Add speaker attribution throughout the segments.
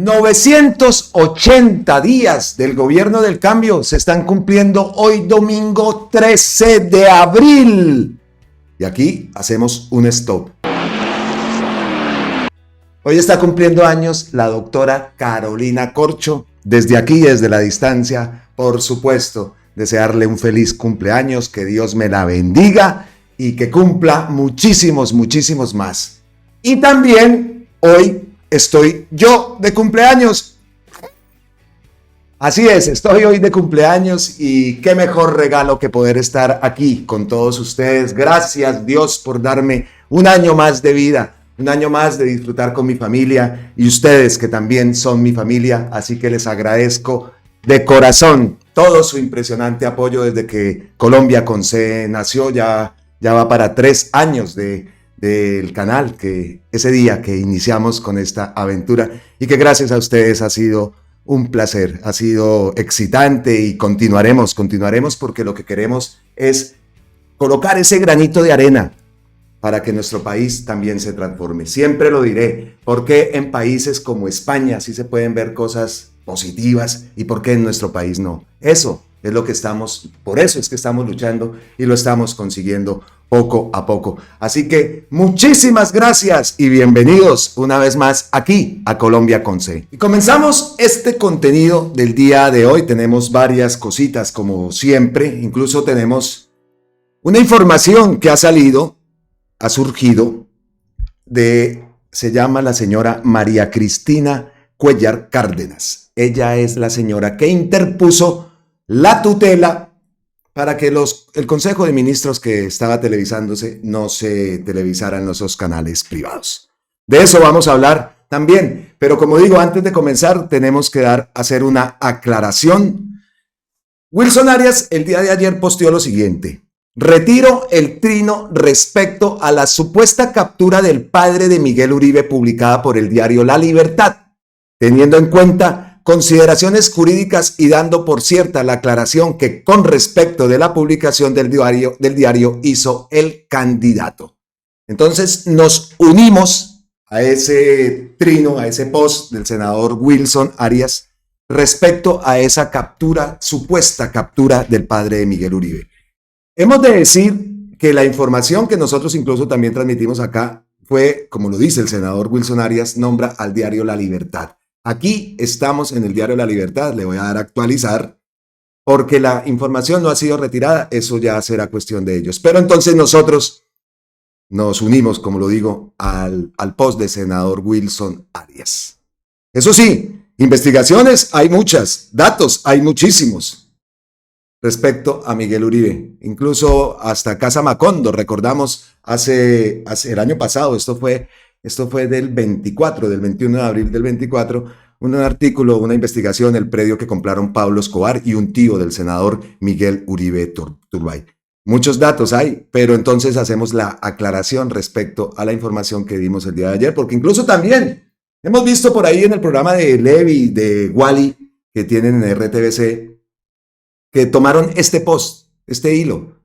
Speaker 1: 980 días del gobierno del cambio se están cumpliendo hoy domingo 13 de abril. Y aquí hacemos un stop. Hoy está cumpliendo años la doctora Carolina Corcho. Desde aquí, desde la distancia, por supuesto, desearle un feliz cumpleaños, que Dios me la bendiga y que cumpla muchísimos, muchísimos más. Y también hoy estoy yo de cumpleaños. Así es, estoy hoy de cumpleaños y qué mejor regalo que poder estar aquí con todos ustedes. Gracias Dios por darme un año más de vida, un año más de disfrutar con mi familia y ustedes que también son mi familia. Así que les agradezco de corazón todo su impresionante apoyo desde que Colombia con C nació. Ya va para 3 años del canal, que ese día que iniciamos con esta aventura y que gracias a ustedes ha sido un placer, ha sido excitante y continuaremos porque lo que queremos es colocar ese granito de arena para que nuestro país también se transforme. Siempre lo diré, porque en países como España sí se pueden ver cosas positivas y por qué en nuestro país no. Eso es lo que por eso es que estamos luchando y lo estamos consiguiendo poco a poco. Así que muchísimas gracias y bienvenidos una vez más aquí a Colombia con C. Y comenzamos este contenido del día de hoy. Tenemos varias cositas como siempre, incluso tenemos una información que ha surgido se llama la señora María Cristina Cuéllar Cárdenas. Ella es la señora que interpuso la tutela para que el Consejo de Ministros que estaba televisándose no se televisara en esos canales privados. De eso vamos a hablar también, pero como digo, antes de comenzar tenemos que hacer una aclaración. Wilson Arias el día de ayer posteó lo siguiente: retiro el trino respecto a la supuesta captura del padre de Miguel Uribe publicada por el diario La Libertad, teniendo en cuenta consideraciones jurídicas y dando por cierta la aclaración que con respecto de la publicación del diario hizo el candidato. Entonces nos unimos a ese trino, a ese post del senador Wilson Arias respecto a esa supuesta captura del padre de Miguel Uribe. Hemos de decir que la información que nosotros incluso también transmitimos acá fue, como lo dice el senador Wilson Arias, nombra al diario La Libertad. Aquí estamos en el diario La Libertad, le voy a dar a actualizar, porque la información no ha sido retirada, eso ya será cuestión de ellos. Pero entonces nosotros nos unimos, como lo digo, al post del senador Wilson Arias. Eso sí, investigaciones hay muchas, datos hay muchísimos respecto a Miguel Uribe, incluso hasta Casa Macondo, recordamos hace el año pasado, esto fue del 21 de abril del 24, un artículo, una investigación, el predio que compraron Pablo Escobar y un tío del senador Miguel Uribe Turbay. Muchos datos hay, pero entonces hacemos la aclaración respecto a la información que dimos el día de ayer, porque incluso también hemos visto por ahí en el programa de Levi, de Wally, que tienen en RTBC, que tomaron este post, este hilo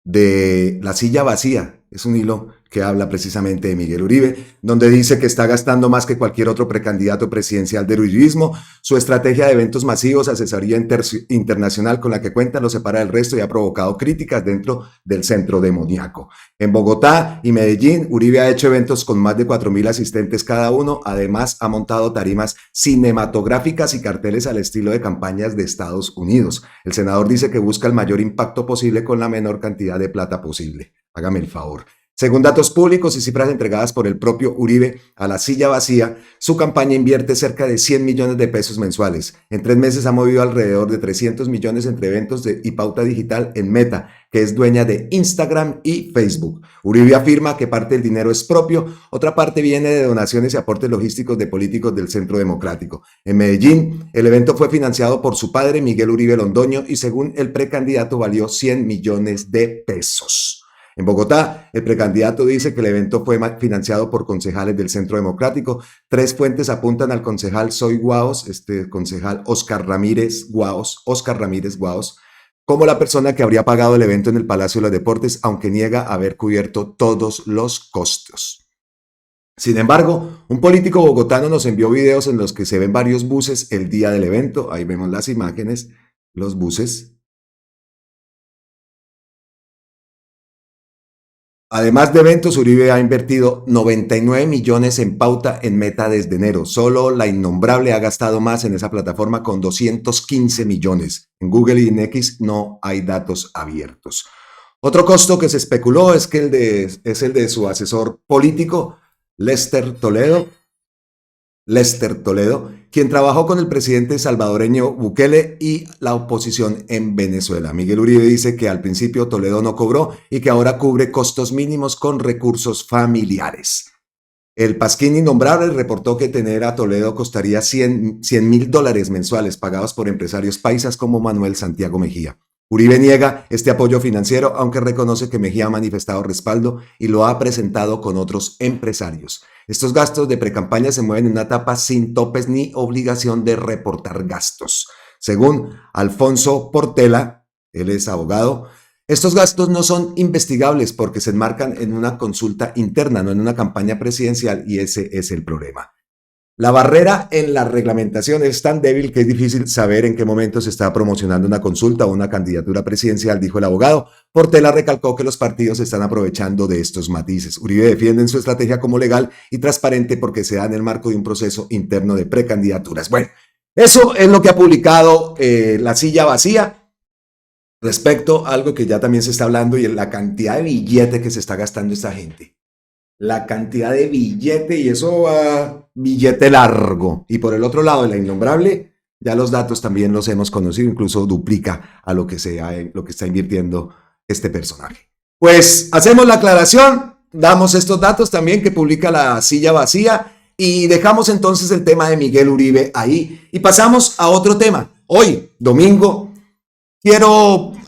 Speaker 1: de La Silla Vacía. Es un hilo que habla precisamente de Miguel Uribe, donde dice que está gastando más que cualquier otro precandidato presidencial del uribismo. Su estrategia de eventos masivos, asesoría internacional con la que cuenta, lo separa del resto y ha provocado críticas dentro del centro demoníaco. En Bogotá y Medellín, Uribe ha hecho eventos con más de 4.000 asistentes cada uno. Además, ha montado tarimas cinematográficas y carteles al estilo de campañas de Estados Unidos. El senador dice que busca el mayor impacto posible con la menor cantidad de plata posible. Hágame el favor. Según datos públicos y cifras entregadas por el propio Uribe a La Silla Vacía, su campaña invierte cerca de 100 millones de pesos mensuales. En 3 meses ha movido alrededor de 300 millones entre eventos y pauta digital en Meta, que es dueña de Instagram y Facebook. Uribe afirma que parte del dinero es propio, otra parte viene de donaciones y aportes logísticos de políticos del Centro Democrático. En Medellín, el evento fue financiado por su padre, Miguel Uribe Londoño, y según el precandidato valió 100 millones de pesos. En Bogotá, el precandidato dice que el evento fue financiado por concejales del Centro Democrático. 3 fuentes apuntan al concejal Soy Guaos, concejal Oscar Ramírez Guaos, como la persona que habría pagado el evento en el Palacio de los Deportes, aunque niega haber cubierto todos los costos. Sin embargo, un político bogotano nos envió videos en los que se ven varios buses el día del evento. Ahí vemos las imágenes, los buses. Además de eventos, Uribe ha invertido 99 millones en pauta en Meta desde enero. Solo la Innombrable ha gastado más en esa plataforma con 215 millones. En Google y en X no hay datos abiertos. Otro costo que se especuló es que es el de su asesor político, Lester Toledo, quien trabajó con el presidente salvadoreño Bukele y la oposición en Venezuela. Miguel Uribe dice que al principio Toledo no cobró y que ahora cubre costos mínimos con recursos familiares. El Pasquín Innombrable reportó que tener a Toledo costaría $100,000 mensuales pagados por empresarios paisas como Manuel Santiago Mejía. Uribe niega este apoyo financiero, aunque reconoce que Mejía ha manifestado respaldo y lo ha presentado con otros empresarios. Estos gastos de precampaña se mueven en una etapa sin topes ni obligación de reportar gastos. Según Alfonso Portela, él es abogado, estos gastos no son investigables porque se enmarcan en una consulta interna, no en una campaña presidencial, y ese es el problema. La barrera en la reglamentación es tan débil que es difícil saber en qué momento se está promocionando una consulta o una candidatura presidencial, dijo el abogado. Portela recalcó que los partidos se están aprovechando de estos matices. Uribe defiende su estrategia como legal y transparente porque se da en el marco de un proceso interno de precandidaturas. Bueno, eso es lo que ha publicado La Silla Vacía respecto a algo que ya también se está hablando y en la cantidad de billete que se está gastando esta gente. La cantidad de billete, y eso va billete largo. Y por el otro lado, de La Innombrable, ya los datos también los hemos conocido, incluso duplica a lo que está invirtiendo este personaje. Pues hacemos la aclaración, damos estos datos también que publica La Silla Vacía y dejamos entonces el tema de Miguel Uribe ahí y pasamos a otro tema. Hoy, domingo,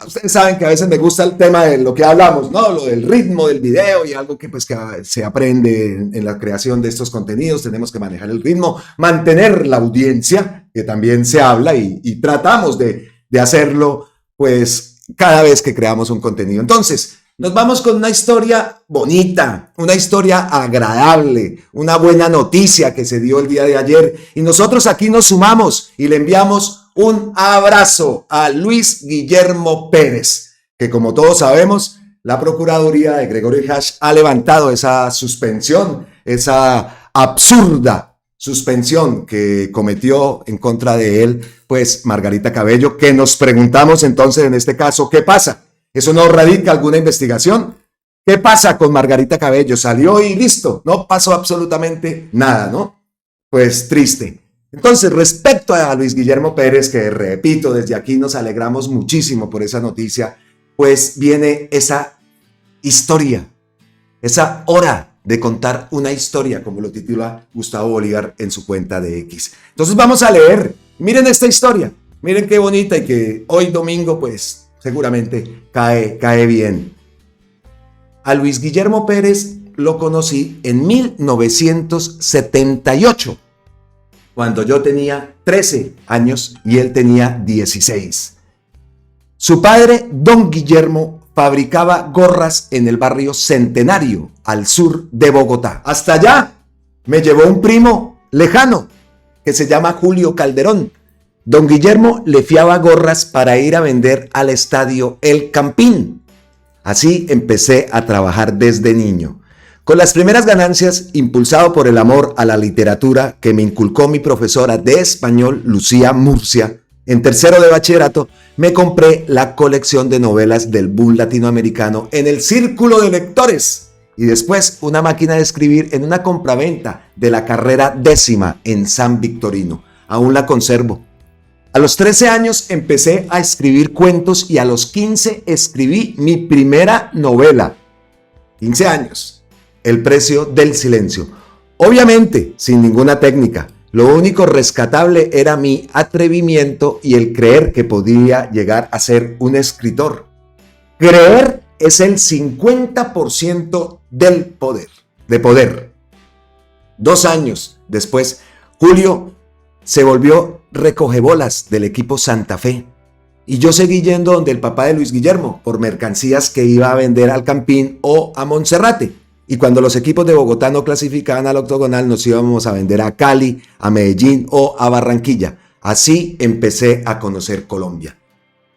Speaker 1: ustedes saben que a veces me gusta el tema de lo que hablamos, ¿no? Lo del ritmo del video y algo que pues que se aprende en la creación de estos contenidos. Tenemos que manejar el ritmo, mantener la audiencia, que también se habla y tratamos de hacerlo pues cada vez que creamos un contenido. Entonces, nos vamos con una historia bonita, una historia agradable, una buena noticia que se dio el día de ayer y nosotros aquí nos sumamos y le enviamos un abrazo a Luis Guillermo Pérez, que como todos sabemos, la Procuraduría de Gregorio Hash ha levantado esa suspensión, esa absurda suspensión que cometió en contra de él, pues Margarita Cabello, que nos preguntamos entonces en este caso, ¿qué pasa? ¿Eso no radica alguna investigación? ¿Qué pasa con Margarita Cabello? Salió y listo, no pasó absolutamente nada, ¿no? Pues triste. Entonces, respecto a Luis Guillermo Pérez, que repito, desde aquí nos alegramos muchísimo por esa noticia, pues viene esa historia, esa hora de contar una historia, como lo titula Gustavo Bolívar en su cuenta de X. Entonces vamos a leer, miren esta historia, miren qué bonita y que hoy domingo pues seguramente cae bien. A Luis Guillermo Pérez lo conocí en 1978. Cuando yo tenía 13 años y él tenía 16. Su padre, don Guillermo, fabricaba gorras en el barrio Centenario, al sur de Bogotá. Hasta allá me llevó un primo lejano que se llama Julio Calderón. Don Guillermo le fiaba gorras para ir a vender al estadio El Campín. Así empecé a trabajar desde niño. Con las primeras ganancias, impulsado por el amor a la literatura que me inculcó mi profesora de español, Lucía Murcia, en tercero de bachillerato, me compré la colección de novelas del boom latinoamericano en el Círculo de Lectores y después una máquina de escribir en una compraventa de la carrera 10ª en San Victorino. Aún la conservo. A los 13 años empecé a escribir cuentos y a los 15 escribí mi primera novela. 15 años. El precio del silencio. Obviamente, sin ninguna técnica. Lo único rescatable era mi atrevimiento y el creer que podía llegar a ser un escritor. Creer es el 50% del poder. 2 años después, Julio se volvió recogebolas del equipo Santa Fe. Y yo seguí yendo donde el papá de Luis Guillermo por mercancías que iba a vender al Campín o a Monserrate. Y cuando los equipos de Bogotá no clasificaban al octogonal, nos íbamos a vender a Cali, a Medellín o a Barranquilla. Así empecé a conocer Colombia.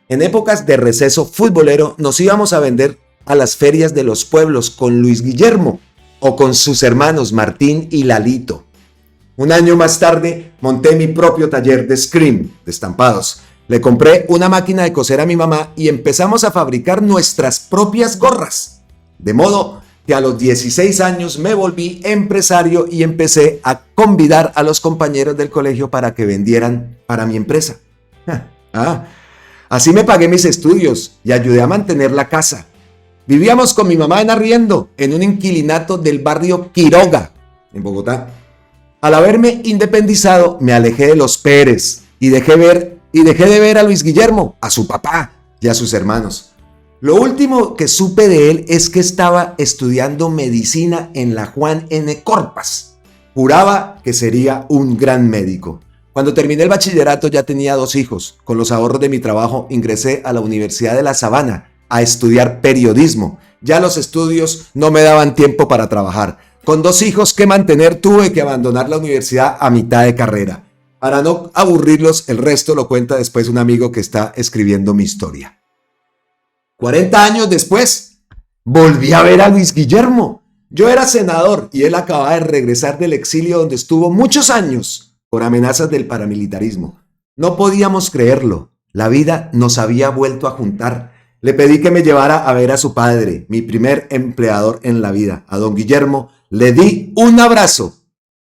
Speaker 1: En épocas de receso futbolero nos íbamos a vender a las ferias de los pueblos con Luis Guillermo o con sus hermanos Martín y Lalito. Un año más tarde monté mi propio taller de scream, de estampados. Le compré una máquina de coser a mi mamá y empezamos a fabricar nuestras propias gorras. De modo que a los 16 años me volví empresario y empecé a convidar a los compañeros del colegio para que vendieran para mi empresa. Así me pagué mis estudios y ayudé a mantener la casa. Vivíamos con mi mamá en arriendo en un inquilinato del barrio Quiroga, en Bogotá. Al haberme independizado, me alejé de los Pérez y dejé de ver a Luis Guillermo, a su papá y a sus hermanos. Lo último que supe de él es que estaba estudiando medicina en la Juan N. Corpas. Juraba que sería un gran médico. Cuando terminé el bachillerato ya tenía 2 hijos. Con los ahorros de mi trabajo ingresé a la Universidad de La Sabana a estudiar periodismo. Ya los estudios no me daban tiempo para trabajar. Con 2 hijos que mantener tuve que abandonar la universidad a mitad de carrera. Para no aburrirlos, el resto lo cuenta después un amigo que está escribiendo mi historia. 40 años después, volví a ver a Luis Guillermo. Yo era senador y él acababa de regresar del exilio donde estuvo muchos años por amenazas del paramilitarismo. No podíamos creerlo. La vida nos había vuelto a juntar. Le pedí que me llevara a ver a su padre, mi primer empleador en la vida, a don Guillermo. Le di un abrazo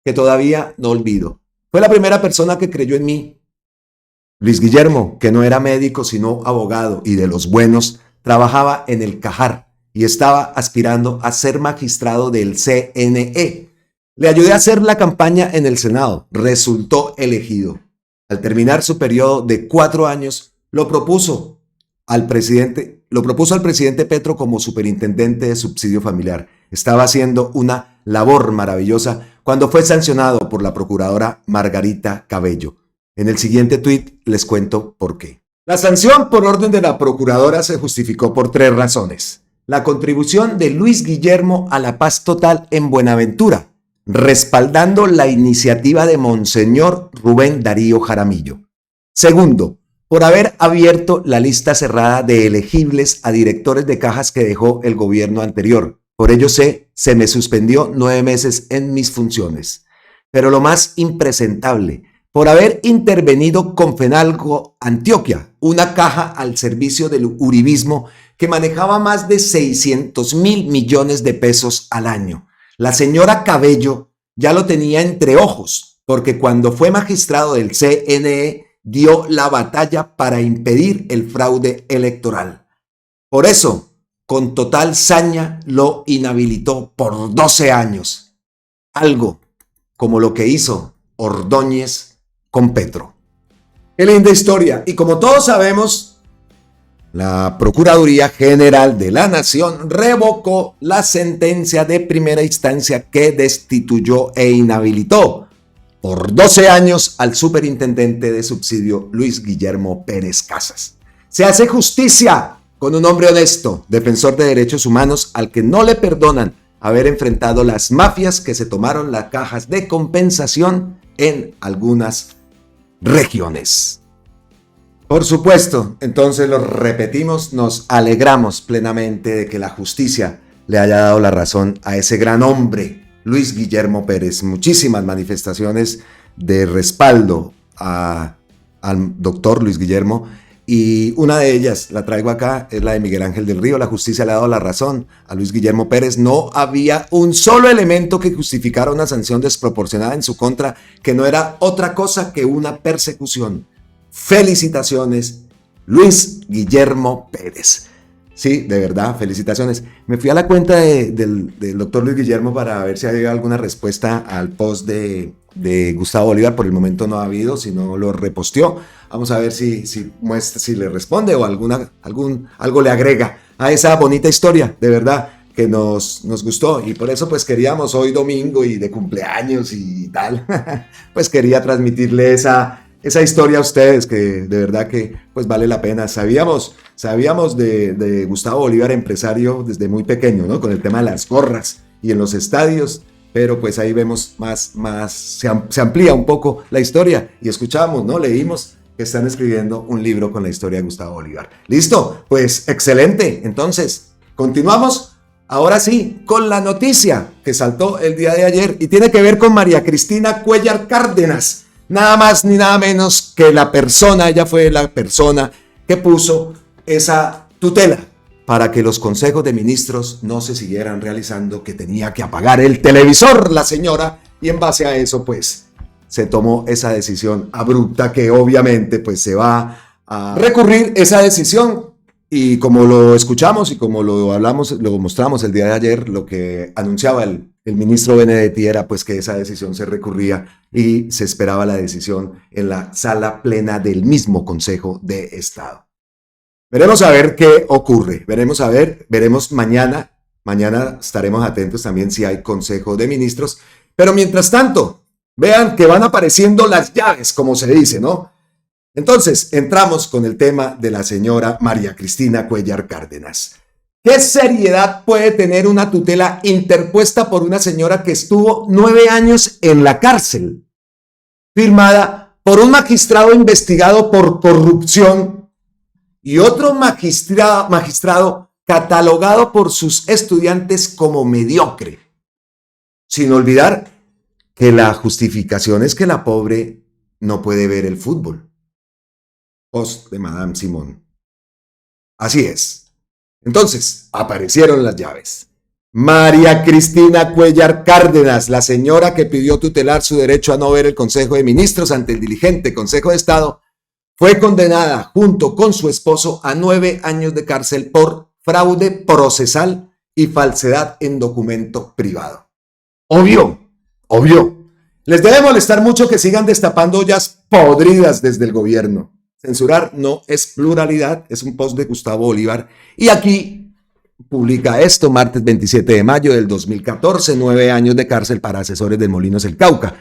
Speaker 1: que todavía no olvido. Fue la primera persona que creyó en mí. Luis Guillermo, que no era médico sino abogado y de los buenos, trabajaba en el Cajar y estaba aspirando a ser magistrado del CNE. Le ayudé a hacer la campaña en el Senado. Resultó elegido. Al terminar su periodo de 4 años, lo propuso al presidente Petro como superintendente de subsidio familiar. Estaba haciendo una labor maravillosa cuando fue sancionado por la procuradora Margarita Cabello. En el siguiente tuit les cuento por qué. La sanción por orden de la procuradora se justificó por 3 razones. La contribución de Luis Guillermo a la paz total en Buenaventura, respaldando la iniciativa de Monseñor Rubén Darío Jaramillo. Segundo, por haber abierto la lista cerrada de elegibles a directores de cajas que dejó el gobierno anterior. Por ello se me suspendió 9 meses en mis funciones. Pero lo más impresentable, por haber intervenido con Fenalco Antioquia, una caja al servicio del uribismo que manejaba más de 600.000 millones de pesos al año. La señora Cabello ya lo tenía entre ojos, porque cuando fue magistrado del CNE dio la batalla para impedir el fraude electoral. Por eso, con total saña, lo inhabilitó por 12 años. Algo como lo que hizo Ordóñez con Petro. Qué linda historia. Y como todos sabemos, la Procuraduría General de la Nación revocó la sentencia de primera instancia que destituyó e inhabilitó por 12 años al superintendente de subsidio Luis Guillermo Pérez Casas. Se hace justicia con un hombre honesto, defensor de derechos humanos, al que no le perdonan haber enfrentado las mafias que se tomaron las cajas de compensación en algunas regiones. Por supuesto, entonces lo repetimos, nos alegramos plenamente de que la justicia le haya dado la razón a ese gran hombre, Luis Guillermo Pérez. Muchísimas manifestaciones de respaldo al doctor Luis Guillermo. Y una de ellas, la traigo acá, es la de Miguel Ángel del Río. La justicia le ha dado la razón a Luis Guillermo Pérez. No había un solo elemento que justificara una sanción desproporcionada en su contra, que no era otra cosa que una persecución. Felicitaciones, Luis Guillermo Pérez. Sí, de verdad, felicitaciones. Me fui a la cuenta del doctor Luis Guillermo para ver si había alguna respuesta al post de Gustavo Bolívar. Por el momento no ha habido, si no lo reposteó. Vamos a ver si le responde o algo le agrega a esa bonita historia, de verdad, que nos gustó. Y por eso pues queríamos hoy domingo y de cumpleaños y tal, pues quería transmitirle esa historia a ustedes, que de verdad que pues vale la pena. Sabíamos de Gustavo Bolívar, empresario desde muy pequeño, ¿no? Con el tema de las gorras y en los estadios, pero pues ahí vemos se amplía un poco la historia y escuchamos, ¿no? Leímos que están escribiendo un libro con la historia de Gustavo Bolívar. ¿Listo? Pues excelente. Entonces, continuamos ahora sí con la noticia que saltó el día de ayer y tiene que ver con María Cristina Cuéllar Cárdenas. Nada más ni nada menos que ella fue la persona que puso esa tutela para que los consejos de ministros no se siguieran realizando, que tenía que apagar el televisor la señora, y en base a eso pues se tomó esa decisión abrupta que obviamente pues se va a recurrir esa decisión. Y como lo escuchamos y como lo hablamos, lo mostramos el día de ayer, lo que anunciaba el ministro Benedetti era pues que esa decisión se recurría y se esperaba la decisión en la sala plena del mismo Consejo de Estado. Veremos a ver qué ocurre, veremos mañana estaremos atentos también si hay Consejo de Ministros, pero mientras tanto, vean que van apareciendo las llaves, como se dice, ¿no? Entonces, entramos con el tema de la señora María Cristina Cuéllar Cárdenas. ¿Qué seriedad puede tener una tutela interpuesta por una señora que estuvo 9 años en la cárcel, firmada por un magistrado investigado por corrupción y otro magistrado catalogado por sus estudiantes como mediocre? Sin olvidar que la justificación es que la pobre no puede ver el fútbol. Post de Madame Simón. Así es. Entonces, aparecieron las llaves. María Cristina Cuéllar Cárdenas, la señora que pidió tutelar su derecho a no ver el Consejo de Ministros ante el diligente Consejo de Estado, fue condenada junto con su esposo a 9 años de cárcel por fraude procesal y falsedad en documento privado. Obvio. Les debe molestar mucho que sigan destapando ollas podridas desde el gobierno. Censurar no es pluralidad, es un post de Gustavo Bolívar. Y aquí publica esto, martes 27 de mayo del 2014, 9 años de cárcel para asesores de Molinos El Cauca.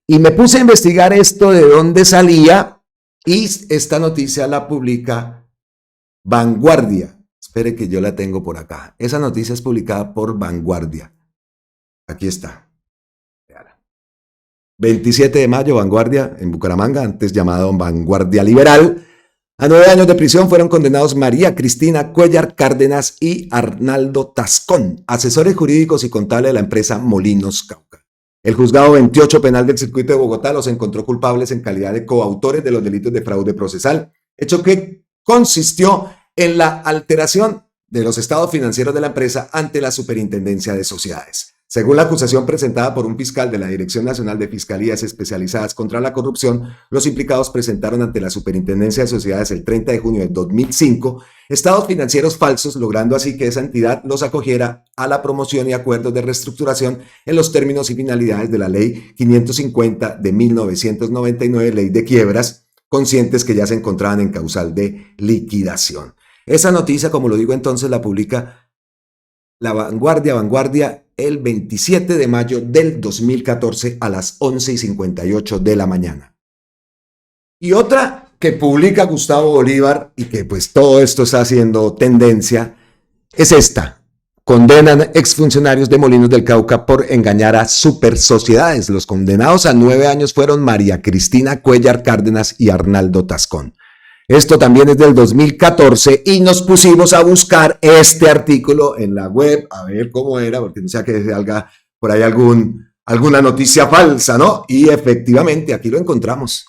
Speaker 1: Y me puse a investigar esto de dónde salía y esta noticia la publica Vanguardia. Espere que yo la tengo por acá. Esa noticia es publicada por Vanguardia. Aquí está. 27 de mayo, Vanguardia, en Bucaramanga, antes llamado Vanguardia Liberal. A 9 años de prisión fueron condenados María Cristina Cuéllar Cárdenas y Arnaldo Tascón, asesores jurídicos y contables de la empresa Molinos Cauca. El juzgado 28 penal del circuito de Bogotá los encontró culpables en calidad de coautores de los delitos de fraude procesal, hecho que consistió en la alteración de los estados financieros de la empresa ante la Superintendencia de Sociedades. Según la acusación presentada por un fiscal de la Dirección Nacional de Fiscalías Especializadas contra la Corrupción, los implicados presentaron ante la Superintendencia de Sociedades el 30 de junio de 2005 estados financieros falsos, logrando así que esa entidad los acogiera a la promoción y acuerdos de reestructuración en los términos y finalidades de la Ley 550 de 1999, Ley de Quiebras, conscientes que ya se encontraban en causal de liquidación. Esa noticia, como lo digo entonces, la publica la Vanguardia, el 27 de mayo del 2014 a las 11:58 de la mañana. Y otra que publica Gustavo Bolívar y que pues todo esto está haciendo tendencia es esta. Condenan exfuncionarios de Molinos del Cauca por engañar a supersociedades. Los condenados a 9 años fueron María Cristina Cuéllar Cárdenas y Arnaldo Tascón. Esto también es del 2014 y nos pusimos a buscar este artículo en la web, a ver cómo era, porque no sea que salga por ahí alguna noticia falsa, ¿no? Y efectivamente, aquí lo encontramos.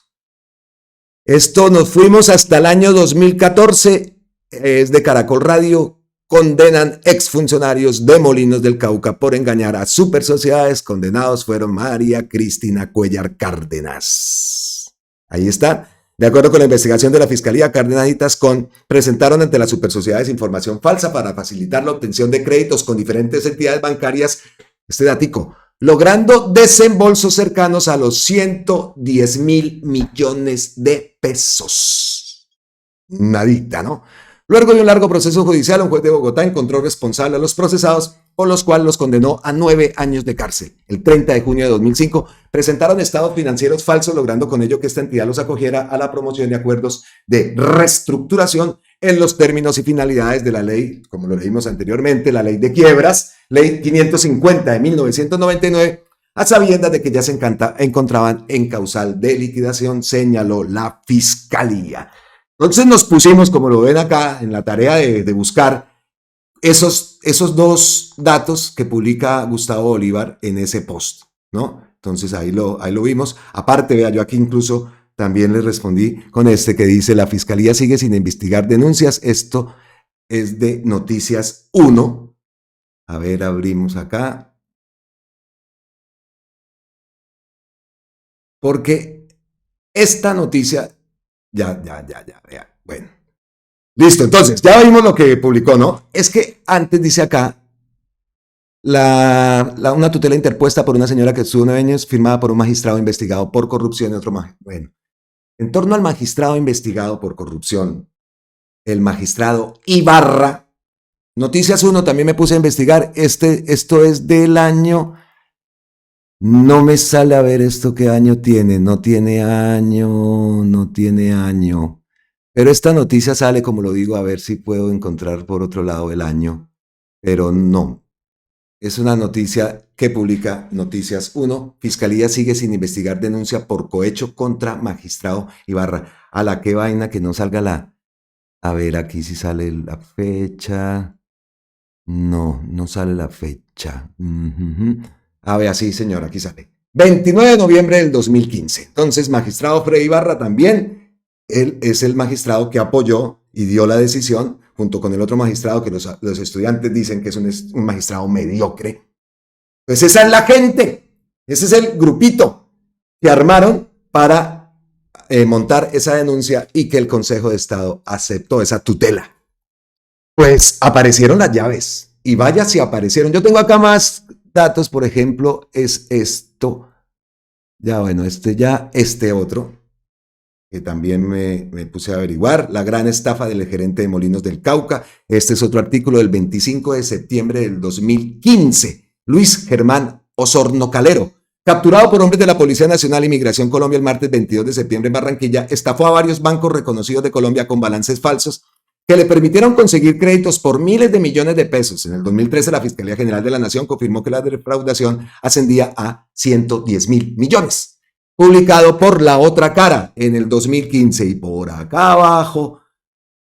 Speaker 1: Esto nos fuimos hasta el año 2014, es de Caracol Radio. Condenan exfuncionarios de Molinos del Cauca por engañar a supersociedades. Condenados fueron María Cristina Cuéllar Cárdenas. Ahí está. De acuerdo con la investigación de la Fiscalía, Cárdenas y Tascón presentaron ante las supersociedades información falsa para facilitar la obtención de créditos con diferentes entidades bancarias, este datico, logrando desembolsos cercanos a los 110.000 millones de pesos. Nadita, ¿no? Luego de un largo proceso judicial, un juez de Bogotá encontró responsable a los procesados, por los cuales los condenó a 9 años de cárcel. El 30 de junio de 2005 presentaron estados financieros falsos, logrando con ello que esta entidad los acogiera a la promoción de acuerdos de reestructuración en los términos y finalidades de la ley, como lo leímos anteriormente, la ley de quiebras, ley 550 de 1999, a sabiendas de que ya se encontraban en causal de liquidación, señaló la Fiscalía. Entonces nos pusimos, como lo ven acá, en la tarea de buscar esos dos datos que publica Gustavo Bolívar en ese post, ¿no? Entonces ahí lo vimos. Aparte, vea, yo aquí incluso también le respondí con este que dice: la Fiscalía sigue sin investigar denuncias. Esto es de Noticias 1. A ver, abrimos acá. Porque esta noticia, ya, vea, bueno. Listo, entonces, ya vimos lo que publicó, ¿no? Es que antes dice acá, una tutela interpuesta por una señora que estuvo 9 años, firmada por un magistrado investigado por corrupción y otro magistrado. Bueno, en torno al magistrado investigado por corrupción, el magistrado Ibarra, Noticias 1, también me puse a investigar, esto es del año, no me sale a ver esto qué año tiene, no tiene año, pero esta noticia sale, como lo digo, a ver si puedo encontrar por otro lado el año, pero no. Es una noticia que publica Noticias 1. Fiscalía sigue sin investigar denuncia por cohecho contra magistrado Ibarra. A la que vaina que no salga la... A ver, aquí sí sale la fecha. No sale la fecha. A ver, sí, señor, aquí sale. 29 de noviembre del 2015. Entonces, magistrado Freddy Ibarra también, él es el magistrado que apoyó y dio la decisión, junto con el otro magistrado que los estudiantes dicen que es un magistrado mediocre. Pues esa es la gente, ese es el grupito que armaron para montar esa denuncia y que el Consejo de Estado aceptó esa tutela. Pues aparecieron las llaves y vaya si aparecieron. Yo tengo acá más datos, por ejemplo, es esto. Ya bueno, este otro, que también me puse a averiguar, la gran estafa del gerente de Molinos del Cauca. Este es otro artículo del 25 de septiembre del 2015. Luis Germán Osorno Calero, capturado por hombres de la Policía Nacional y Migración Colombia el martes 22 de septiembre en Barranquilla, estafó a varios bancos reconocidos de Colombia con balances falsos que le permitieron conseguir créditos por miles de millones de pesos. En el 2013, la Fiscalía General de la Nación confirmó que la defraudación ascendía a 110.000 millones. Publicado por La Otra Cara en el 2015. Y por acá abajo,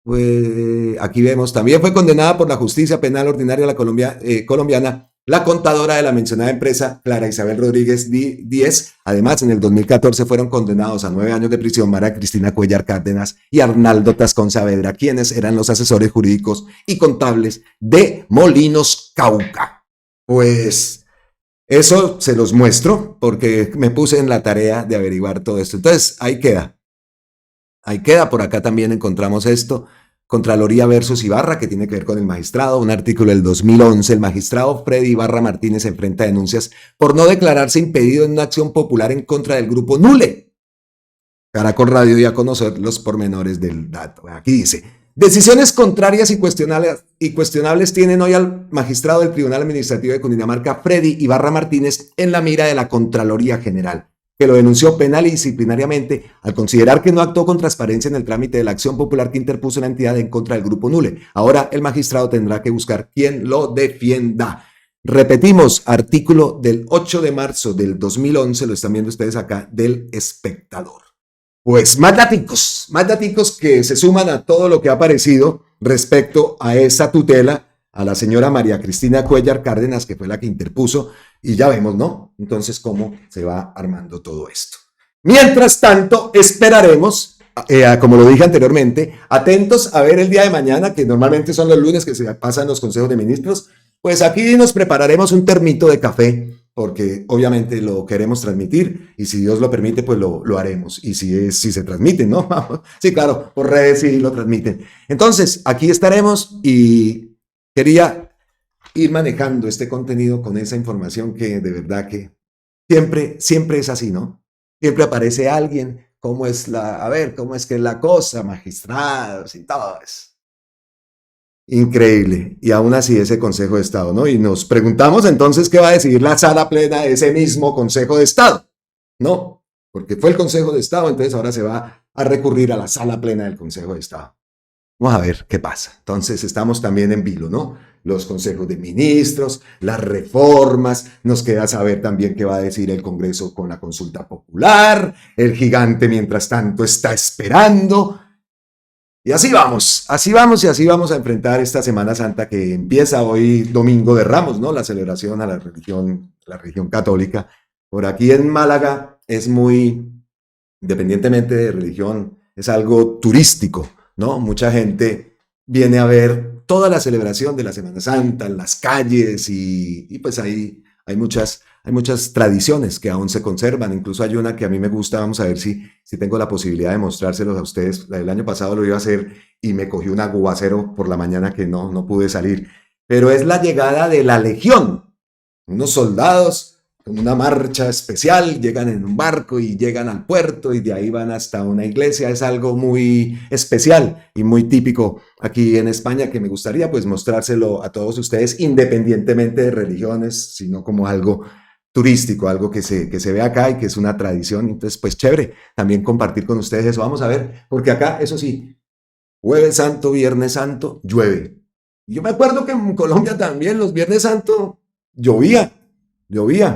Speaker 1: pues, aquí vemos, también fue condenada por la justicia penal ordinaria colombiana la contadora de la mencionada empresa, Clara Isabel Rodríguez Díez. Además, en el 2014 fueron condenados a 9 años de prisión María Cristina Cuellar Cárdenas y Arnaldo Tascón Saavedra, quienes eran los asesores jurídicos y contables de Molinos Cauca. Pues eso se los muestro porque me puse en la tarea de averiguar todo esto. Entonces, ahí queda. Por acá también encontramos esto. Contraloría versus Ibarra, que tiene que ver con el magistrado. Un artículo del 2011. El magistrado Freddy Ibarra Martínez enfrenta denuncias por no declararse impedido en una acción popular en contra del grupo Nule. Caracol Radio dio a conocer los pormenores del dato. Aquí dice: decisiones contrarias y cuestionables tienen hoy al magistrado del Tribunal Administrativo de Cundinamarca, Freddy Ibarra Martínez, en la mira de la Contraloría General, que lo denunció penal y disciplinariamente al considerar que no actuó con transparencia en el trámite de la acción popular que interpuso la entidad en contra del grupo Nule. Ahora el magistrado tendrá que buscar quien lo defienda. Repetimos, artículo del 8 de marzo del 2011, lo están viendo ustedes acá, del Espectador. Pues más daticos que se suman a todo lo que ha aparecido respecto a esa tutela a la señora María Cristina Cuellar Cárdenas, que fue la que interpuso, y ya vemos, ¿no? Entonces, cómo se va armando todo esto. Mientras tanto, esperaremos, como lo dije anteriormente, atentos a ver el día de mañana, que normalmente son los lunes que se pasan los consejos de ministros. Pues aquí nos prepararemos un termito de café, porque obviamente lo queremos transmitir y si Dios lo permite, pues lo haremos. Y si se transmite, ¿no? Sí, claro, por redes sí lo transmiten. Entonces, aquí estaremos y quería ir manejando este contenido con esa información que de verdad que siempre es así, ¿no? Siempre aparece alguien, cómo es que es la cosa, magistrados y todo eso. Increíble. Y aún así ese Consejo de Estado, ¿no? Y nos preguntamos entonces qué va a decidir la sala plena de ese mismo Consejo de Estado. No, porque fue el Consejo de Estado, entonces ahora se va a recurrir a la sala plena del Consejo de Estado. Vamos a ver qué pasa. Entonces estamos también en vilo, ¿no? Los consejos de ministros, las reformas, nos queda saber también qué va a decir el Congreso con la consulta popular, el gigante mientras tanto está esperando. Y así vamos y así vamos a enfrentar esta Semana Santa que empieza hoy domingo de Ramos, ¿no? La celebración a la religión católica. Por aquí en Málaga es muy, independientemente de religión, es algo turístico, ¿no? Mucha gente viene a ver toda la celebración de la Semana Santa en las calles y pues ahí hay muchas tradiciones que aún se conservan. Incluso hay una que a mí me gusta, vamos a ver si tengo la posibilidad de mostrárselos a ustedes. El año pasado lo iba a hacer y me cogió un aguacero por la mañana que no pude salir. Pero es la llegada de la Legión, unos soldados con una marcha especial, llegan en un barco y llegan al puerto y de ahí van hasta una iglesia. Es algo muy especial y muy típico aquí en España que me gustaría pues mostrárselo a todos ustedes independientemente de religiones, sino como algo turístico, algo que se ve acá y que es una tradición. Entonces, pues chévere también compartir con ustedes eso. Vamos a ver, porque acá, eso sí, Jueves Santo, Viernes Santo, llueve. Yo me acuerdo que en Colombia también los Viernes Santo llovía.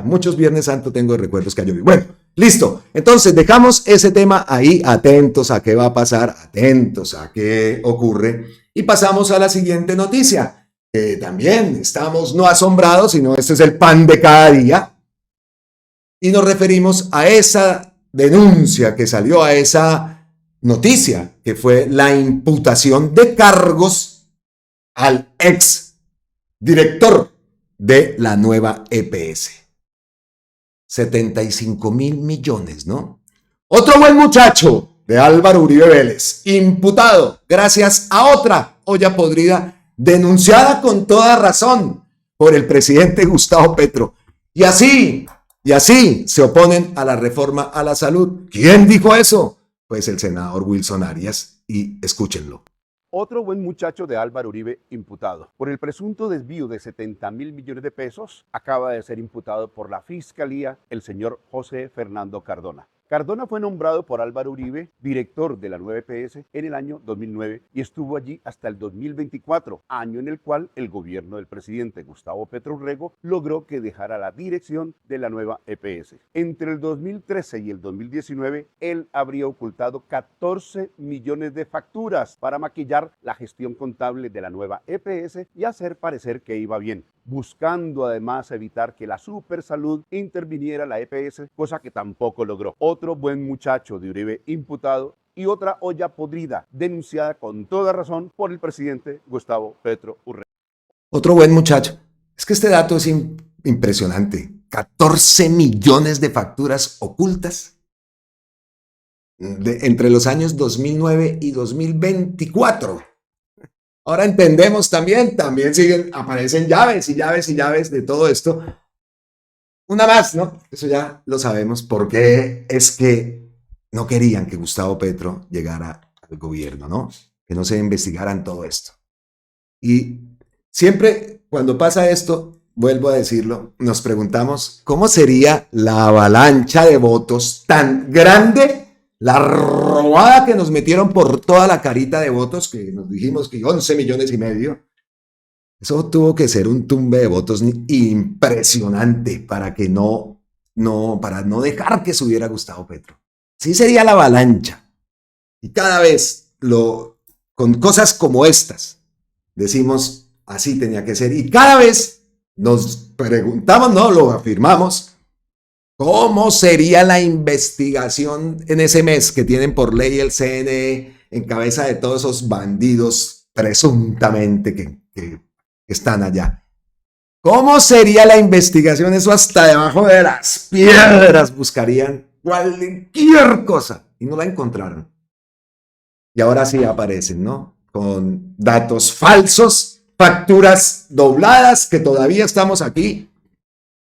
Speaker 1: Muchos Viernes Santo tengo recuerdos que ha llovido. Bueno, listo. Entonces dejamos ese tema ahí, atentos a qué va a pasar, atentos a qué ocurre. Y pasamos a la siguiente noticia. También estamos no asombrados, sino este es el pan de cada día. Y nos referimos a esa denuncia que salió, a esa noticia que fue la imputación de cargos al ex director de la nueva EPS. 75.000 millones, ¿no? Otro buen muchacho de Álvaro Uribe Vélez, imputado gracias a otra olla podrida denunciada con toda razón por el presidente Gustavo Petro. Y así se oponen a la reforma a la salud. ¿Quién dijo eso? Pues el senador Wilson Arias. Y escúchenlo.
Speaker 2: Otro buen muchacho de Álvaro Uribe imputado. Por el presunto desvío de 70.000 millones de pesos, acaba de ser imputado por la Fiscalía el señor José Fernando Cardona. Cardona fue nombrado por Álvaro Uribe director de la nueva EPS en el año 2009 y estuvo allí hasta el 2024, año en el cual el gobierno del presidente Gustavo Petro Urrego logró que dejara la dirección de la nueva EPS. Entre el 2013 y el 2019, él habría ocultado 14 millones de facturas para maquillar la gestión contable de la nueva EPS y hacer parecer que iba bien, buscando además evitar que la Supersalud interviniera la EPS, cosa que tampoco logró. Otro buen muchacho de Uribe imputado y otra olla podrida denunciada con toda razón por el presidente Gustavo Petro Urrego.
Speaker 1: Otro buen muchacho. Es que este dato es impresionante. 14 millones de facturas ocultas entre los años 2009 y 2024. Ahora entendemos también aparecen llaves y llaves y llaves de todo esto. Una más, ¿no? Eso ya lo sabemos, porque es que no querían que Gustavo Petro llegara al gobierno, ¿no? Que no se investigaran todo esto. Y siempre cuando pasa esto, vuelvo a decirlo, nos preguntamos cómo sería la avalancha de votos tan grande, la robada que nos metieron por toda la carita de votos, que nos dijimos que 11 millones y medio. Eso tuvo que ser un tumbe de votos impresionante para para no dejar que subiera Gustavo Petro. Sí sería la avalancha. Y cada vez con cosas como estas, decimos, así tenía que ser. Y cada vez nos preguntamos, no, lo afirmamos, ¿cómo sería la investigación en ese mes que tienen por ley el CNE en cabeza de todos esos bandidos presuntamente que están allá? ¿Cómo sería la investigación? Eso hasta debajo de las piedras buscarían cualquier cosa y no la encontraron. Y ahora sí aparecen, ¿no? Con datos falsos, facturas dobladas, que todavía estamos aquí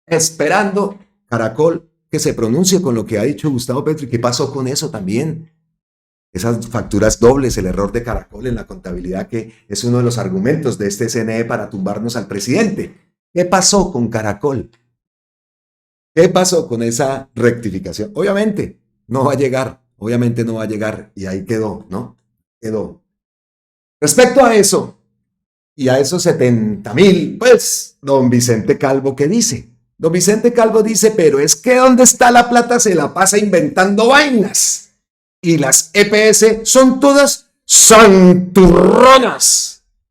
Speaker 1: esperando Caracol que se pronuncie con lo que ha dicho Gustavo Petro. ¿Y qué pasó con eso también? Esas facturas dobles, el error de Caracol en la contabilidad, que es uno de los argumentos de este CNE para tumbarnos al presidente. ¿Qué pasó con Caracol? ¿Qué pasó con esa rectificación? Obviamente no va a llegar y ahí quedó, ¿no? Quedó. Respecto a eso, y a esos 70.000, pues, don Vicente Calvo, ¿qué dice? Don Vicente Calvo dice, pero es que ¿dónde está la plata? Se la pasa inventando vainas. Y las EPS son todas santurronas.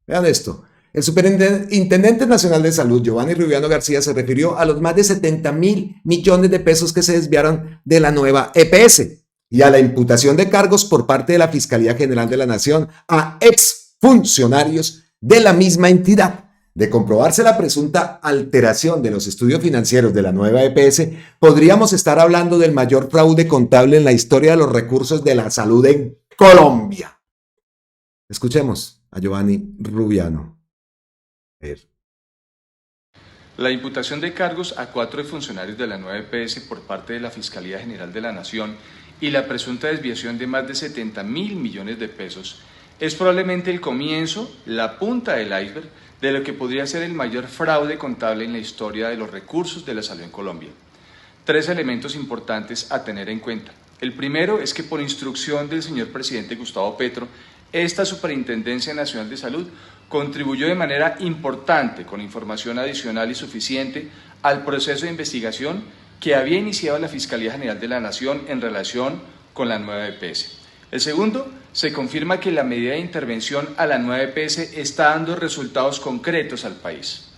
Speaker 1: Vean esto. El Superintendente Nacional de Salud, Giovanni Rubiano García, se refirió a los más de 70.000 millones de pesos que se desviaron de la nueva EPS y a la imputación de cargos por parte de la Fiscalía General de la Nación a exfuncionarios de la misma entidad. De comprobarse la presunta alteración de los estudios financieros de la nueva EPS, podríamos estar hablando del mayor fraude contable en la historia de los recursos de la salud en Colombia. Escuchemos a Giovanni Rubiano.
Speaker 3: La imputación de cargos a 4 funcionarios de la nueva EPS por parte de la Fiscalía General de la Nación y la presunta desviación de más de 70.000 millones de pesos es probablemente el comienzo, la punta del iceberg, de lo que podría ser el mayor fraude contable en la historia de los recursos de la salud en Colombia. 3 elementos importantes a tener en cuenta. El primero es que por instrucción del señor presidente Gustavo Petro, esta Superintendencia Nacional de Salud contribuyó de manera importante con información adicional y suficiente al proceso de investigación que había iniciado la Fiscalía General de la Nación en relación con la nueva EPS. El segundo, se confirma que la medida de intervención a la nueva EPS está dando resultados concretos al país.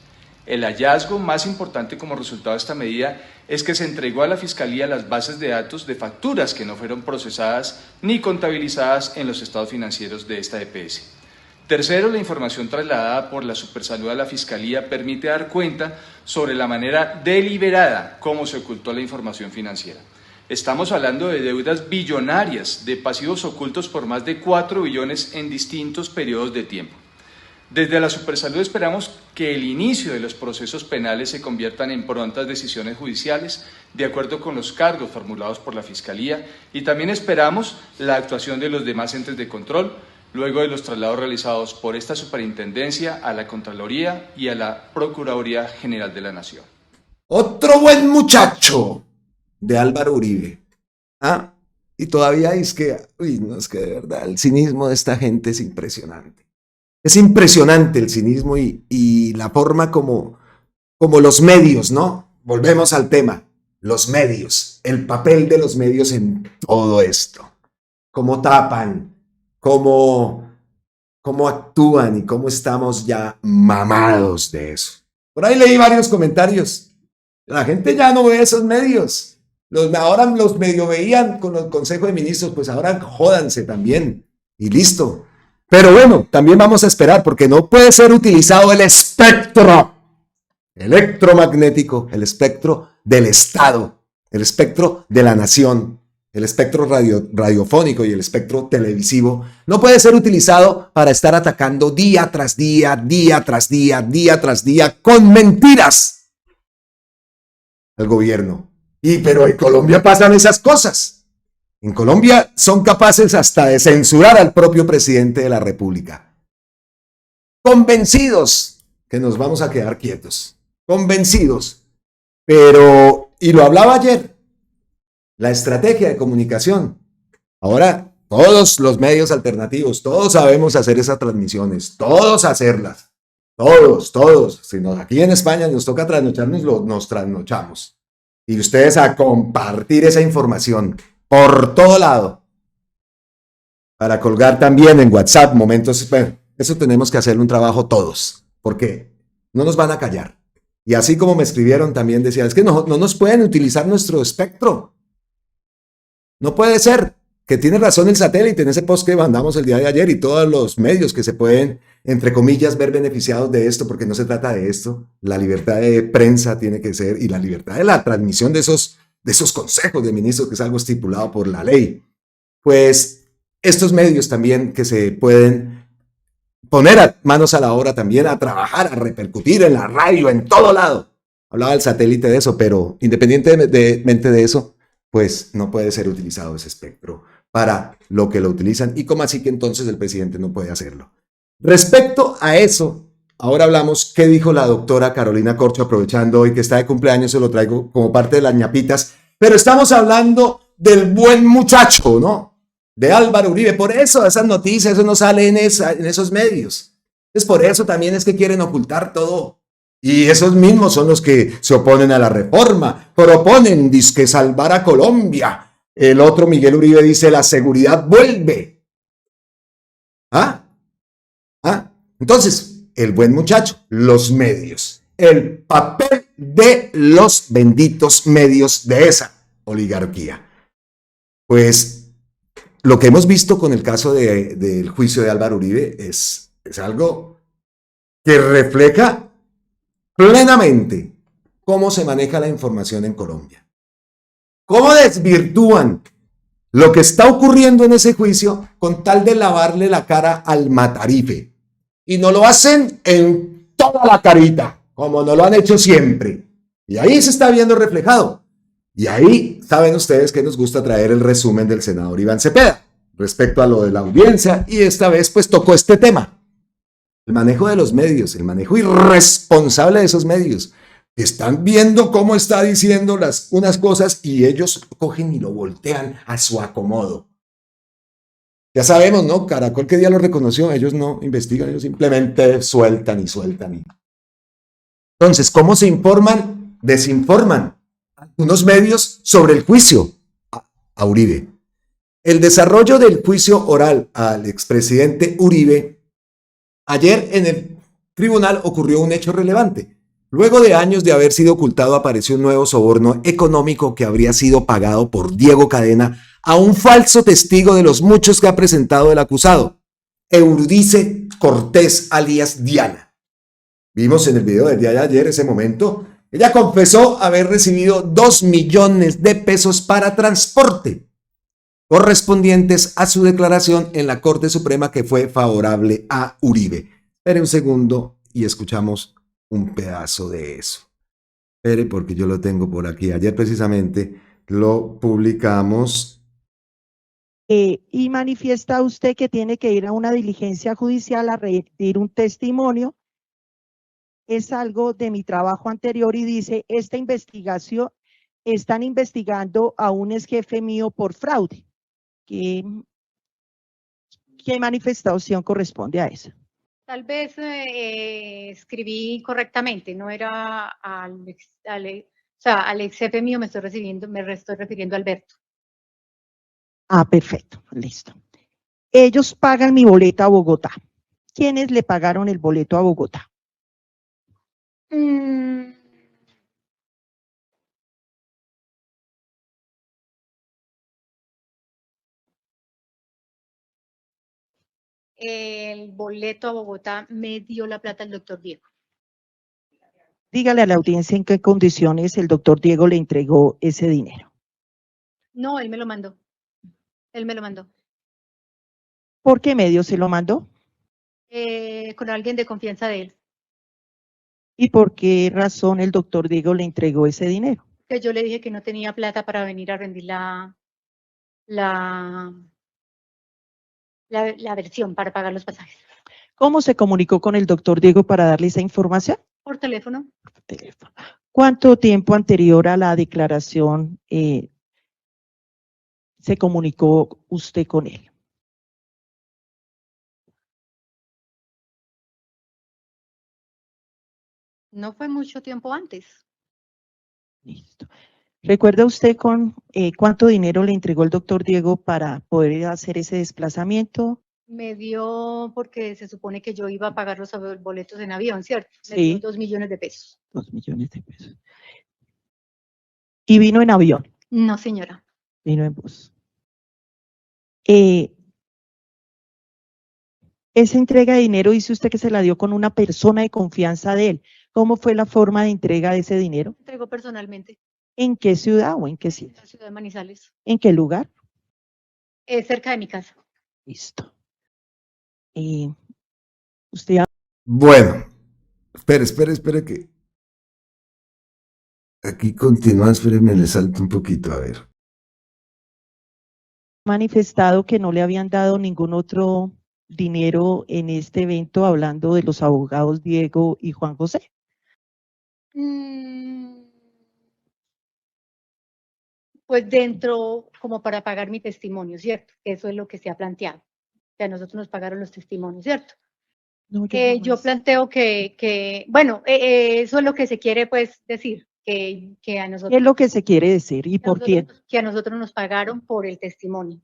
Speaker 3: El hallazgo más importante como resultado de esta medida es que se entregó a la Fiscalía las bases de datos de facturas que no fueron procesadas ni contabilizadas en los estados financieros de esta EPS. Tercero, la información trasladada por la Supersalud a la Fiscalía permite dar cuenta sobre la manera deliberada como se ocultó la información financiera. Estamos hablando de deudas billonarias, de pasivos ocultos por más de 4 billones en distintos periodos de tiempo. Desde la Supersalud esperamos que el inicio de los procesos penales se conviertan en prontas decisiones judiciales de acuerdo con los cargos formulados por la Fiscalía y también esperamos la actuación de los demás entes de control luego de los traslados realizados por esta Superintendencia a la Contraloría y a la Procuraduría General de la Nación.
Speaker 1: Otro buen muchacho de Álvaro Uribe. Y todavía es que, no, es que de verdad el cinismo de esta gente es impresionante. Es impresionante el cinismo y la forma como los medios, ¿no? Volvemos al tema, los medios, el papel de los medios en todo esto. Cómo tapan, cómo actúan y cómo estamos ya mamados de eso. Por ahí leí varios comentarios. La gente ya no ve esos medios. Ahora los medio veían con el Consejo de Ministros, pues ahora jódanse también y listo. Pero bueno, también vamos a esperar porque no puede ser utilizado el espectro electromagnético, el espectro del Estado, el espectro de la nación, el espectro radiofónico y el espectro televisivo. No puede ser utilizado para estar atacando día tras día, día tras día, día tras día, con mentiras al gobierno. Pero en Colombia pasan esas cosas. En Colombia son capaces hasta de censurar al propio presidente de la República. Convencidos que nos vamos a quedar quietos. Convencidos. Y lo hablaba ayer, la estrategia de comunicación. Ahora todos los medios alternativos, todos sabemos hacer esas transmisiones, todos hacerlas. Todos. Si aquí en España nos toca trasnocharnos, nos trasnochamos. Y ustedes a compartir esa información por todo lado para colgar también en WhatsApp momentos. Bueno, eso tenemos que hacerle un trabajo todos, porque no nos van a callar. Y así como me escribieron también decían, es que no nos pueden utilizar nuestro espectro. No puede ser, que tiene razón el satélite en ese post que mandamos el día de ayer y todos los medios que se pueden, entre comillas, ver beneficiados de esto, porque no se trata de esto. La libertad de prensa tiene que ser, y la libertad de la transmisión de esos consejos de ministros, que es algo estipulado por la ley. Pues estos medios también que se pueden poner manos a la obra también a trabajar, a repercutir en la radio, en todo lado. Hablaba el satélite de eso, pero independientemente de eso, pues no puede ser utilizado ese espectro para lo que lo utilizan. ¿Y cómo así que entonces el presidente no puede hacerlo? Respecto a eso, ahora hablamos qué dijo la doctora Carolina Corcho, aprovechando hoy que está de cumpleaños, se lo traigo como parte de las ñapitas, pero estamos hablando del buen muchacho, ¿no? de Álvaro Uribe. Por eso esas noticias, eso no sale en esos medios. Es por eso también es que quieren ocultar todo. Y esos mismos son los que se oponen a la reforma, proponen dizque salvar a Colombia. El otro Miguel Uribe dice la seguridad vuelve. ¿Ah? ¿Ah? Entonces, el buen muchacho, los medios, el papel de los benditos medios de esa oligarquía. Pues lo que hemos visto con el caso del juicio de Álvaro Uribe es algo que refleja plenamente cómo se maneja la información en Colombia. Cómo desvirtúan lo que está ocurriendo en ese juicio con tal de lavarle la cara al matarife. Y no lo hacen en toda la carita, como no lo han hecho siempre. Y ahí se está viendo reflejado. Y ahí saben ustedes que nos gusta traer el resumen del senador Iván Cepeda respecto a lo de la audiencia, y esta vez pues tocó este tema. El manejo de los medios, el manejo irresponsable de esos medios. Están viendo cómo está diciendo unas cosas y ellos cogen y lo voltean a su acomodo. Ya sabemos, ¿no? Caracol, ¿qué día lo reconoció? Ellos no investigan, ellos simplemente sueltan y sueltan. Entonces, ¿cómo se informan? Desinforman unos medios sobre el juicio a Uribe. El desarrollo del juicio oral al expresidente Uribe, ayer en el tribunal ocurrió un hecho relevante. Luego de años de haber sido ocultado, apareció un nuevo soborno económico que habría sido pagado por Diego Cadena a un falso testigo de los muchos que ha presentado el acusado, Eurídice Cortés, alias Diana. Vimos en el video del día de ayer ese momento. Ella confesó haber recibido 2 millones de pesos para transporte, correspondientes a su declaración en la Corte Suprema que fue favorable a Uribe. Espere un segundo y escuchamos un pedazo de eso. Espere, porque yo lo tengo por aquí. Ayer precisamente lo publicamos.
Speaker 4: Y manifiesta usted que tiene que ir a una diligencia judicial a remitir un testimonio. Es algo de mi trabajo anterior y dice, esta investigación, están investigando a un ex jefe mío por fraude. ¿Qué manifestación corresponde a eso?
Speaker 5: Tal vez escribí correctamente, no era al ex jefe mío, me estoy refiriendo a Alberto.
Speaker 4: Ah, perfecto, listo. Ellos pagan mi boleto a Bogotá. ¿Quiénes le pagaron el boleto a Bogotá?
Speaker 5: El boleto a Bogotá me dio la plata el doctor Diego.
Speaker 4: Dígale a la audiencia en qué condiciones el doctor Diego le entregó ese dinero.
Speaker 5: No, él me lo mandó. Él me lo mandó.
Speaker 4: ¿Por qué medio se lo mandó?
Speaker 5: Con alguien de confianza de él.
Speaker 4: ¿Y por qué razón el doctor Diego le entregó ese dinero?
Speaker 5: Que yo le dije que no tenía plata para venir a rendir la versión para pagar los pasajes.
Speaker 4: ¿Cómo se comunicó con el doctor Diego para darle esa información?
Speaker 5: Por teléfono.
Speaker 4: Por teléfono. ¿Cuánto tiempo anterior a la declaración se comunicó usted con él?
Speaker 5: No fue mucho tiempo antes.
Speaker 4: Listo. ¿Recuerda usted con cuánto dinero le entregó el doctor Diego para poder hacer ese desplazamiento?
Speaker 5: Me dio, porque se supone que yo iba a pagar los boletos en avión, ¿cierto? Me
Speaker 4: Sí.
Speaker 5: dio 2 millones de pesos.
Speaker 4: 2 millones de pesos. ¿Y vino en avión?
Speaker 5: No, señora.
Speaker 4: Vino en bus. Esa entrega de dinero, dice usted que se la dio con una persona de confianza de él. ¿Cómo fue la forma de entrega de ese dinero?
Speaker 5: Entregó personalmente.
Speaker 4: ¿En qué ciudad o en qué
Speaker 5: En
Speaker 4: ciudad?
Speaker 5: la ciudad de Manizales.
Speaker 4: ¿En qué lugar?
Speaker 5: Cerca de mi casa.
Speaker 4: Listo. Usted
Speaker 1: Bueno, espere que aquí continúa, espéreme, le salto un poquito, a ver.
Speaker 4: ha manifestado que no le habían dado ningún otro dinero en este evento, hablando de los abogados Diego y Juan José.
Speaker 5: Pues dentro, como para pagar mi testimonio, ¿cierto? Eso es lo que se ha planteado. O sea, a nosotros nos pagaron los testimonios, ¿cierto?
Speaker 4: No,
Speaker 5: Yo planteo bueno, eso es lo que se quiere pues decir, que a
Speaker 4: ¿Qué
Speaker 5: nosotros,
Speaker 4: es lo que se quiere decir y por qué?
Speaker 5: que a nosotros nos pagaron por el testimonio.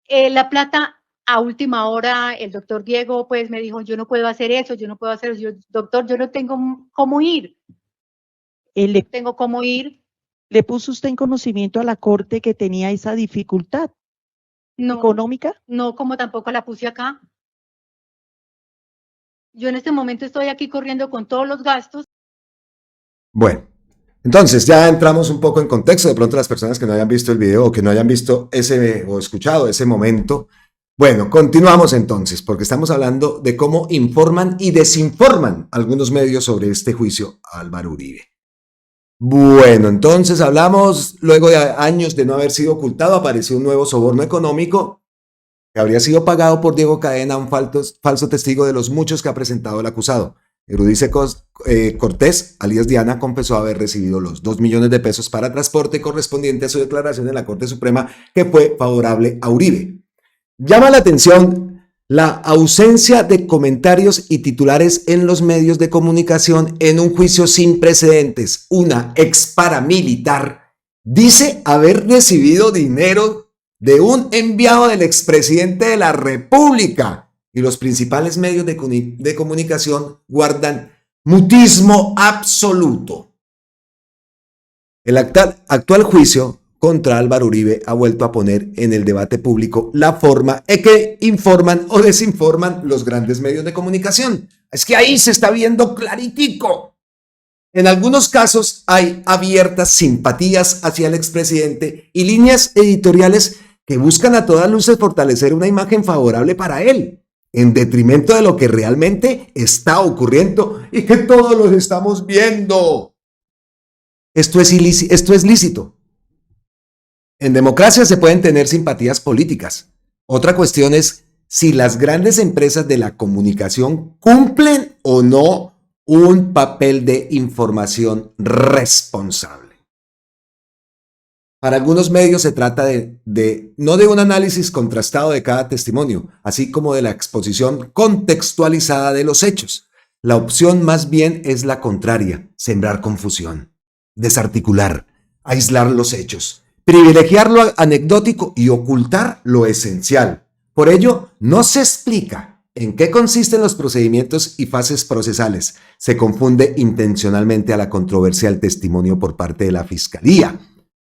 Speaker 5: La plata, a última hora, el doctor Diego pues me dijo, yo no puedo hacer eso, yo no puedo hacer eso. Yo, doctor, yo no tengo cómo ir.
Speaker 4: Le
Speaker 5: Tengo cómo ir.
Speaker 4: ¿Le puso usted en conocimiento a la corte que tenía esa dificultad económica?
Speaker 5: No, como tampoco la puse acá. Yo en este momento estoy aquí corriendo con todos los gastos.
Speaker 1: Bueno, entonces ya entramos un poco en contexto. De pronto las personas que no hayan visto el video o que no hayan visto ese o escuchado ese momento. Bueno, continuamos entonces, porque estamos hablando de cómo informan y desinforman algunos medios sobre este juicio a Álvaro Uribe. Bueno, entonces hablamos, luego de años de no haber sido ocultado, apareció un nuevo soborno económico que habría sido pagado por Diego Cadena, un falso testigo de los muchos que ha presentado el acusado. Eurídice Cortés, alias Diana, confesó haber recibido los 2 millones de pesos para transporte correspondiente a su declaración en la Corte Suprema, que fue favorable a Uribe. Llama la atención la ausencia de comentarios y titulares en los medios de comunicación en un juicio sin precedentes. Una ex paramilitar dice haber recibido dinero de un enviado del expresidente de la República y los principales medios de comunicación guardan mutismo absoluto. El actual juicio contra Álvaro Uribe ha vuelto a poner en el debate público la forma en que informan o desinforman los grandes medios de comunicación. Es que ahí se está viendo claritico. En algunos casos hay abiertas simpatías hacia el expresidente y líneas editoriales que buscan a todas luces fortalecer una imagen favorable para él, en detrimento de lo que realmente está ocurriendo y que todos los estamos viendo. Esto es lícito. En democracia se pueden tener simpatías políticas. Otra cuestión es si las grandes empresas de la comunicación cumplen o no un papel de información responsable. Para algunos medios se trata no de un análisis contrastado de cada testimonio, así como de la exposición contextualizada de los hechos. La opción más bien es la contraria: sembrar confusión, desarticular, aislar los hechos, privilegiar lo anecdótico y ocultar lo esencial. Por ello, no se explica en qué consisten los procedimientos y fases procesales. Se confunde intencionalmente a la controversia del testimonio por parte de la Fiscalía,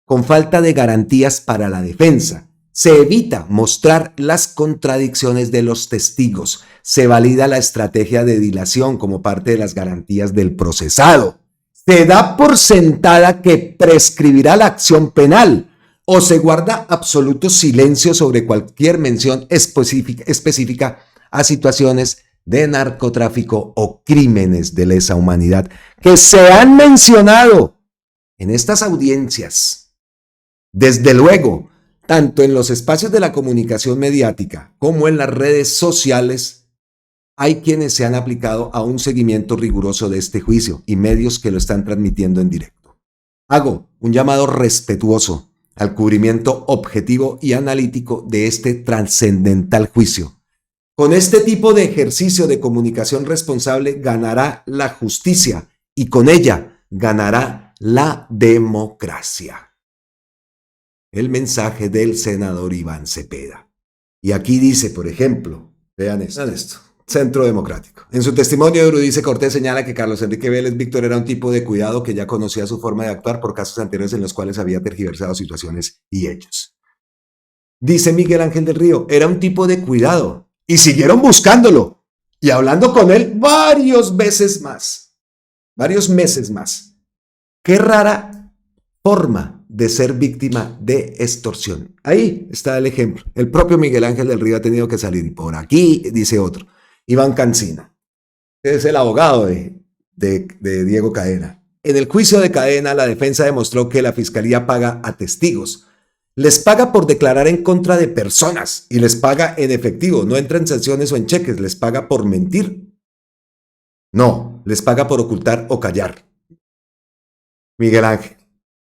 Speaker 1: con falta de garantías para la defensa. Se evita mostrar las contradicciones de los testigos. Se valida la estrategia de dilación como parte de las garantías del procesado. Se da por sentada que prescribirá la acción penal, o se guarda absoluto silencio sobre cualquier mención específica a situaciones de narcotráfico o crímenes de lesa humanidad que se han mencionado en estas audiencias. Desde luego, tanto en los espacios de la comunicación mediática como en las redes sociales, hay quienes se han aplicado a un seguimiento riguroso de este juicio y medios que lo están transmitiendo en directo. Hago un llamado respetuoso al cubrimiento objetivo y analítico de este trascendental juicio. Con este tipo de ejercicio de comunicación responsable ganará la justicia y con ella ganará la democracia. El mensaje del senador Iván Cepeda. Y aquí dice, por ejemplo, vean esto. Centro Democrático. En su testimonio, Eurídice Cortés señala que Carlos Enrique Vélez Víctor era un tipo de cuidado que ya conocía su forma de actuar por casos anteriores en los cuales había tergiversado situaciones y hechos. Dice Miguel Ángel del Río, era un tipo de cuidado y siguieron buscándolo y hablando con él varios meses más. Qué rara forma de ser víctima de extorsión. Ahí está el ejemplo. El propio Miguel Ángel del Río ha tenido que salir. Y por aquí dice otro. Iván Cancino, que es el abogado de Diego Cadena. En el juicio de Cadena, la defensa demostró que la Fiscalía paga a testigos. Les paga por declarar en contra de personas y les paga en efectivo, no en transacciones o en cheques, les paga por mentir. No, les paga por ocultar o callar. Miguel Ángel.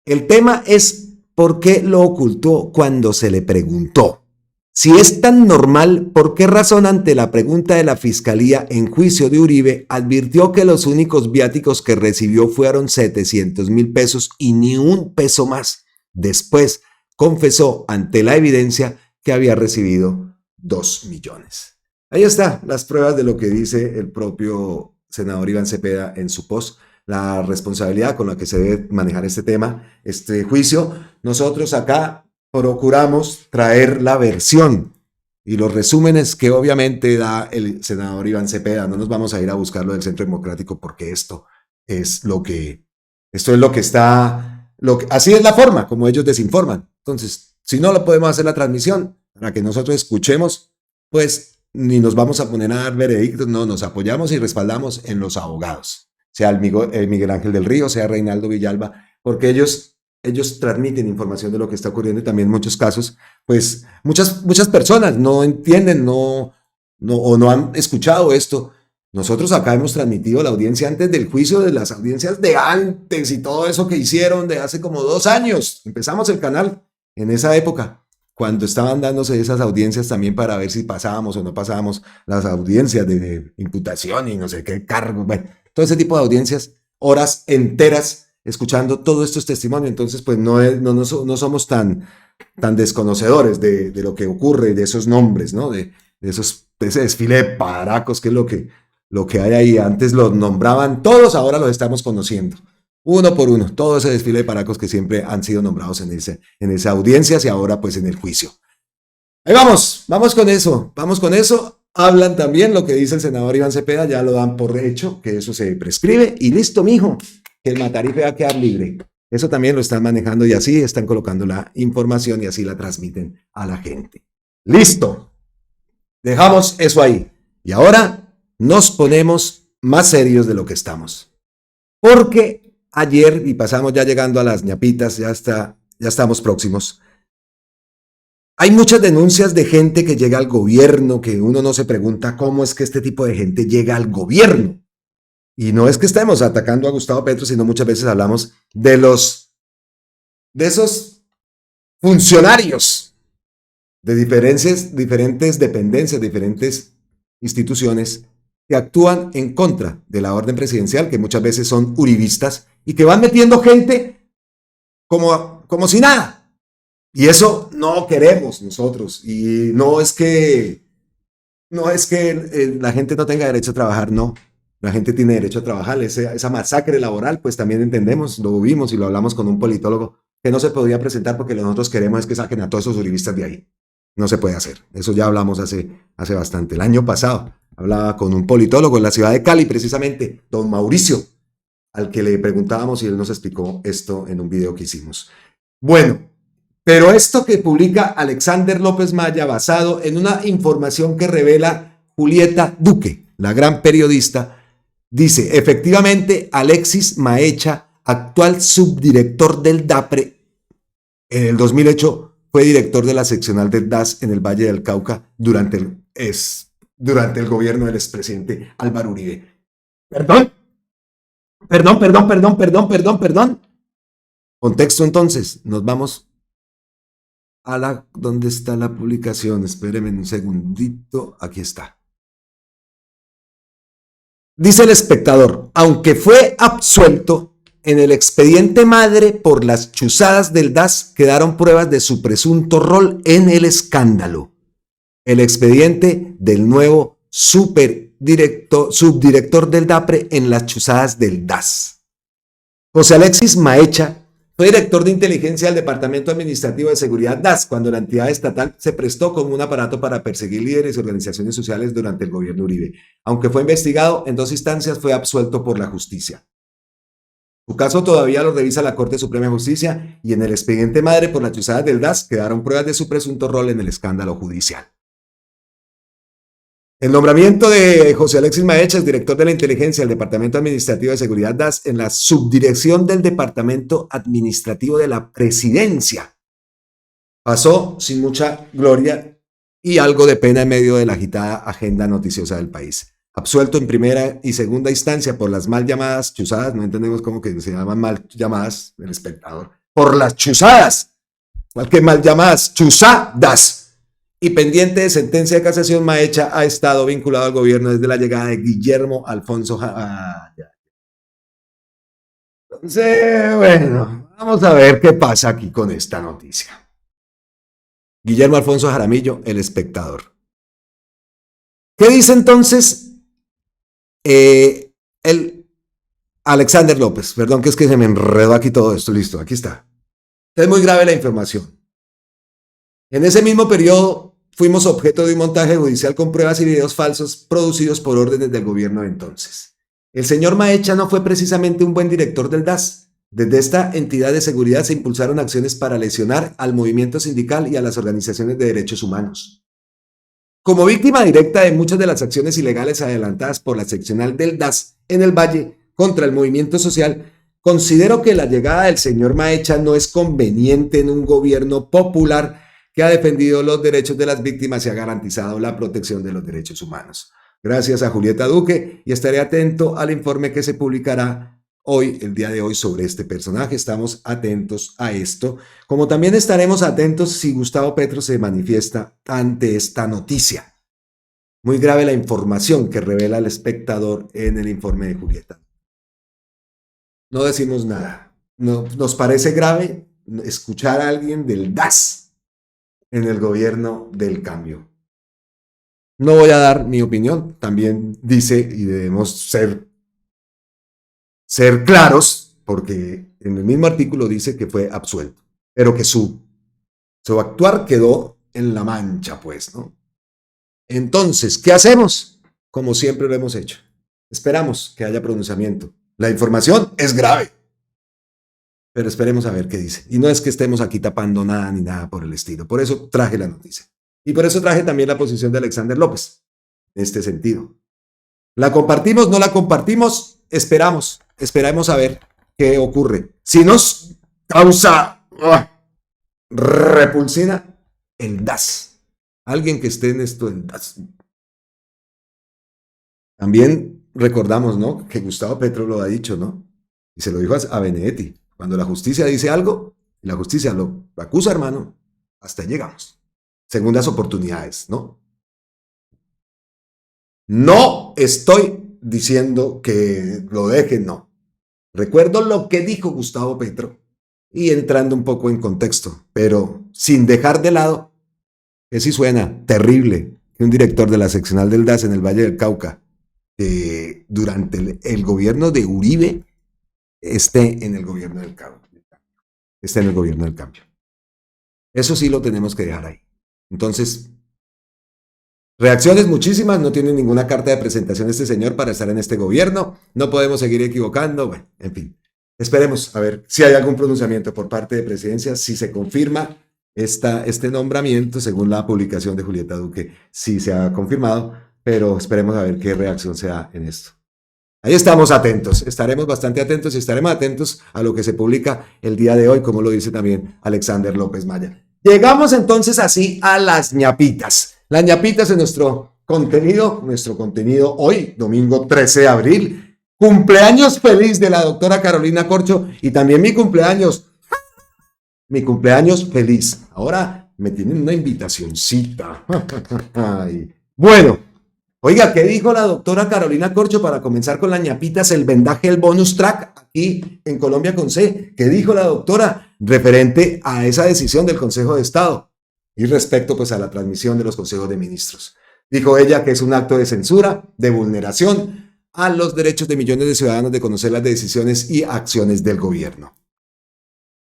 Speaker 1: El tema es por qué lo ocultó cuando se le preguntó. Si es tan normal, ¿por qué razón ante la pregunta de la Fiscalía en juicio de Uribe advirtió que los únicos viáticos que recibió fueron 700.000 pesos y ni un peso más? Después confesó ante la evidencia que había recibido 2 millones. Ahí está, las pruebas de lo que dice el propio senador Iván Cepeda en su post, la responsabilidad con la que se debe manejar este tema, este juicio. Nosotros acá procuramos traer la versión y los resúmenes que obviamente da el senador Iván Cepeda. No nos vamos a ir a buscarlo del Centro Democrático porque esto es lo que está, así es la forma como ellos desinforman. Entonces, si no lo podemos hacer la transmisión para que nosotros escuchemos, pues ni nos vamos a poner a dar veredictos, no, nos apoyamos y respaldamos en los abogados, sea el Miguel Ángel del Río, sea Reinaldo Villalba, porque ellos transmiten información de lo que está ocurriendo y también en muchos casos, pues muchas personas no entienden, o no han escuchado esto. Nosotros acá hemos transmitido la audiencia antes del juicio, de las audiencias de antes y todo eso que hicieron de hace como 2 años. Empezamos el canal en esa época, cuando estaban dándose esas audiencias también para ver si pasábamos o no pasábamos las audiencias de imputación y no sé qué cargo, bueno, todo ese tipo de audiencias, horas enteras escuchando todos estos testimonios. Entonces pues no somos tan desconocedores de lo que ocurre, de esos nombres, ¿no? de ese desfile de paracos, que es lo que hay ahí. Antes los nombraban todos, ahora los estamos conociendo uno por uno, todo ese desfile de paracos que siempre han sido nombrados en esa audiencia y ahora pues en el juicio. Ahí vamos con eso. Hablan también lo que dice el senador Iván Cepeda, ya lo dan por hecho, que eso se prescribe y listo, mijo, que el Matarife va a quedar libre. Eso también lo están manejando y así están colocando la información y así la transmiten a la gente. Listo, dejamos eso ahí y ahora nos ponemos más serios de lo que estamos, porque ayer, y pasamos ya llegando a las ñapitas, ya estamos próximos. Hay muchas denuncias de gente que llega al gobierno, que uno no se pregunta cómo es que este tipo de gente llega al gobierno. Y no es que estemos atacando a Gustavo Petro, sino muchas veces hablamos de esos funcionarios de diferentes dependencias, diferentes instituciones que actúan en contra de la orden presidencial, que muchas veces son uribistas y que van metiendo gente como si nada. Y eso no queremos nosotros. Y no es que la gente no tenga derecho a trabajar, no. La gente tiene derecho a trabajar. Esa masacre laboral, pues también entendemos, lo vimos y lo hablamos con un politólogo, que no se podía presentar porque lo que nosotros queremos es que saquen a todos esos uribistas de ahí. No se puede hacer. Eso ya hablamos hace bastante. El año pasado hablaba con un politólogo en la ciudad de Cali, precisamente, don Mauricio, al que le preguntábamos y él nos explicó esto en un video que hicimos. Bueno, pero esto que publica Alexander López Maya, basado en una información que revela Julieta Duque, la gran periodista, dice, efectivamente, Alexis Maecha, actual subdirector del DAPRE, en el 2008 fue director de la seccional del DAS en el Valle del Cauca durante el gobierno del expresidente Álvaro Uribe. Perdón. Contexto entonces, nos vamos a ¿dónde está la publicación? Espérenme un segundito, aquí está. Dice El Espectador, aunque fue absuelto, en el expediente madre por las chuzadas del DAS quedaron pruebas de su presunto rol en el escándalo. El expediente del nuevo subdirector del DAPRE en las chuzadas del DAS. José Alexis Maecha fue director de inteligencia del Departamento Administrativo de Seguridad DAS cuando la entidad estatal se prestó como un aparato para perseguir líderes y organizaciones sociales durante el gobierno Uribe. Aunque fue investigado en 2 instancias, fue absuelto por la justicia. Su caso todavía lo revisa la Corte Suprema de Justicia y en el expediente madre por las chuzadas del DAS quedaron pruebas de su presunto rol en el escándalo judicial. El nombramiento de José Alexis Maecha, director de la inteligencia del Departamento Administrativo de Seguridad DAS en la subdirección del Departamento Administrativo de la Presidencia, pasó sin mucha gloria y algo de pena en medio de la agitada agenda noticiosa del país. Absuelto en primera y segunda instancia por las mal llamadas chuzadas, no entendemos cómo que se llaman mal llamadas, El Espectador, por las chuzadas que mal llamadas chuzadas. Y pendiente de sentencia de casación, Maecha ha estado vinculado al gobierno desde la llegada de Guillermo Alfonso. Entonces, bueno, vamos a ver qué pasa aquí con esta noticia. Guillermo Alfonso Jaramillo, El Espectador. ¿Qué dice entonces el Alexander López? Perdón, que es que se me enredó aquí todo esto. Listo, aquí está. Es muy grave la información. En ese mismo periodo fuimos objeto de un montaje judicial con pruebas y videos falsos producidos por órdenes del gobierno de entonces. El señor Maecha no fue precisamente un buen director del DAS. Desde esta entidad de seguridad se impulsaron acciones para lesionar al movimiento sindical y a las organizaciones de derechos humanos. Como víctima directa de muchas de las acciones ilegales adelantadas por la seccional del DAS en el Valle contra el movimiento social, considero que la llegada del señor Maecha no es conveniente en un gobierno popular que ha defendido los derechos de las víctimas y ha garantizado la protección de los derechos humanos. Gracias a Julieta Duque, y estaré atento al informe que se publicará hoy, el día de hoy, sobre este personaje. Estamos atentos a esto, como también estaremos atentos si Gustavo Petro se manifiesta ante esta noticia. Muy grave la información que revela El Espectador en el informe de Julieta. No decimos nada. Nos parece grave escuchar a alguien del DAS en el gobierno del cambio. No voy a dar mi opinión, también dice, y debemos ser claros, porque en el mismo artículo dice que fue absuelto, pero que su actuar quedó en la mancha, pues, ¿no? Entonces, ¿qué hacemos? Como siempre lo hemos hecho. Esperamos que haya pronunciamiento. La información es grave, pero esperemos a ver qué dice. Y no es que estemos aquí tapando nada ni nada por el estilo. Por eso traje la noticia. Y por eso traje también la posición de Alexander López, en este sentido. ¿La compartimos? ¿No la compartimos? Esperamos a ver qué ocurre. Si nos causa repulsina, el DAS. Alguien que esté en esto del DAS. También recordamos, ¿no?, que Gustavo Petro lo ha dicho, ¿no? Y se lo dijo a Benedetti. Cuando la justicia dice algo, y la justicia lo acusa, hermano, hasta ahí llegamos. Segundas oportunidades, ¿no? No estoy diciendo que lo dejen, no. Recuerdo lo que dijo Gustavo Petro y entrando un poco en contexto, pero sin dejar de lado que sí suena terrible que un director de la seccional del DAS en el Valle del Cauca, durante el gobierno de Uribe, esté en el gobierno del cambio. Eso sí lo tenemos que dejar ahí. Entonces, reacciones muchísimas, no tiene ninguna carta de presentación este señor para estar en este gobierno, no podemos seguir equivocando, bueno, en fin. Esperemos a ver si hay algún pronunciamiento por parte de Presidencia, si se confirma este nombramiento, según la publicación de Julieta Duque, sí se ha confirmado, pero esperemos a ver qué reacción se da en esto. Ahí estamos atentos, estaremos bastante atentos y estaremos atentos a lo que se publica el día de hoy, como lo dice también Alexander López Maya. Llegamos entonces así a las ñapitas. Las ñapitas en nuestro contenido hoy, domingo 13 de abril. Cumpleaños feliz de la doctora Carolina Corcho y también mi cumpleaños feliz. Ahora me tienen una invitacioncita. Bueno, oiga, ¿qué dijo la doctora Carolina Corcho para comenzar con las ñapitas, el vendaje, el bonus track aquí en Colombia con C? ¿Qué dijo la doctora referente a esa decisión del Consejo de Estado y respecto pues a la transmisión de los consejos de ministros? Dijo ella que es un acto de censura, de vulneración a los derechos de millones de ciudadanos de conocer las decisiones y acciones del gobierno.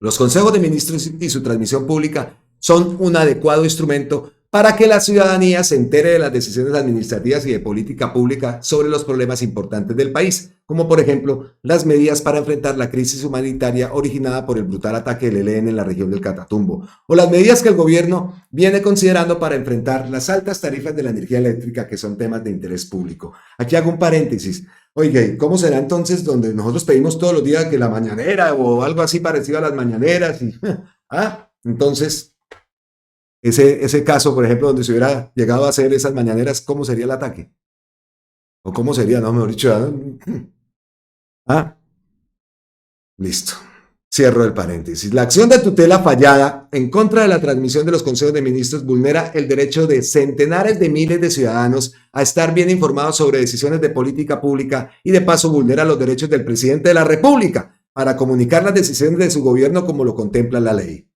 Speaker 1: Los consejos de ministros y su transmisión pública son un adecuado instrumento para que la ciudadanía se entere de las decisiones administrativas y de política pública sobre los problemas importantes del país, como por ejemplo las medidas para enfrentar la crisis humanitaria originada por el brutal ataque del ELN en la región del Catatumbo, o las medidas que el gobierno viene considerando para enfrentar las altas tarifas de la energía eléctrica, que son temas de interés público. Aquí hago un paréntesis. Oiga, ¿cómo será entonces donde nosotros pedimos todos los días que la mañanera o algo así parecido a las mañaneras? Entonces, ese caso, por ejemplo, donde se hubiera llegado a hacer esas mañaneras, ¿cómo sería el ataque? ¿O cómo sería? No, mejor dicho, listo. Cierro el paréntesis. La acción de tutela fallada en contra de la transmisión de los consejos de ministros vulnera el derecho de centenares de miles de ciudadanos a estar bien informados sobre decisiones de política pública y de paso vulnera los derechos del presidente de la República para comunicar las decisiones de su gobierno como lo contempla la ley.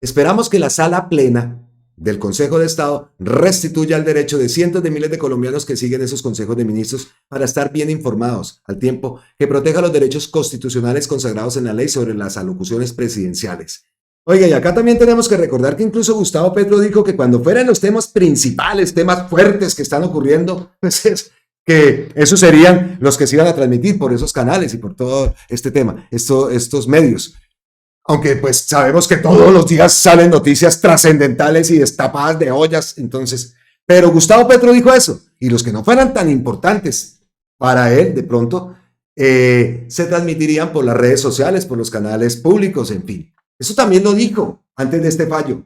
Speaker 1: Esperamos que la sala plena del Consejo de Estado restituya el derecho de cientos de miles de colombianos que siguen esos consejos de ministros para estar bien informados, al tiempo que proteja los derechos constitucionales consagrados en la ley sobre las alocuciones presidenciales. Oiga, y acá también tenemos que recordar que incluso Gustavo Petro dijo que cuando fueran los temas principales, temas fuertes que están ocurriendo, pues que esos serían los que se iban a transmitir por esos canales y por todo este tema, estos medios. Aunque pues sabemos que todos los días salen noticias trascendentales y destapadas de ollas, entonces, pero Gustavo Petro dijo eso, y los que no fueran tan importantes para él, de pronto, se transmitirían por las redes sociales, por los canales públicos, en fin. Eso también lo dijo antes de este fallo.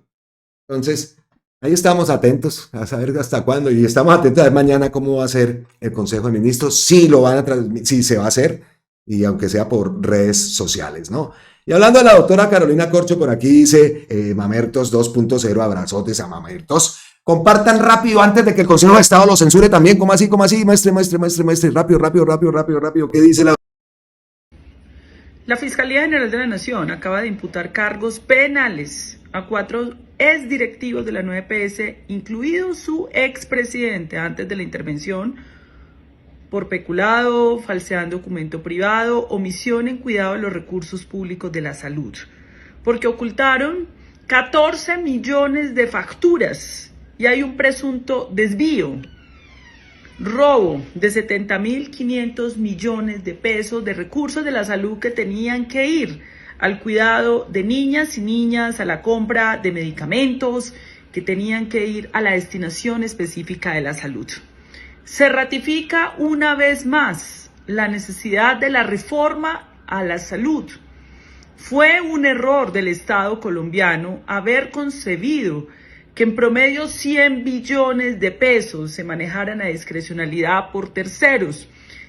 Speaker 1: Entonces, ahí estamos atentos a saber hasta cuándo, y estamos atentos a ver mañana cómo va a ser el Consejo de Ministros, si lo van a transmitir, si se va a hacer, y aunque sea por redes sociales, ¿no? Y hablando de la doctora Carolina Corcho, por aquí dice Mamertos 2.0, abrazotes a Mamertos. Compartan rápido antes de que el Consejo de Estado lo censure también. ¿Cómo así? ¿Cómo así? Maestre. Rápido. ¿Qué dice la?
Speaker 6: La Fiscalía General de la Nación acaba de imputar cargos penales a 4 exdirectivos de la nueva EPS, incluido su expresidente, antes de la intervención, por peculado, falseando documento privado, omisión en cuidado de los recursos públicos de la salud, porque ocultaron 14 millones de facturas y hay un presunto desvío, robo de 70.500 millones de pesos de recursos de la salud que tenían que ir al cuidado de niñas y niñas, a la compra de medicamentos, que tenían que ir a la destinación específica de la salud. Se ratifica una vez más la necesidad de la reforma a la salud. Fue un error del Estado colombiano haber concebido que en promedio 100 billones de pesos se manejaran a discrecionalidad por terceros,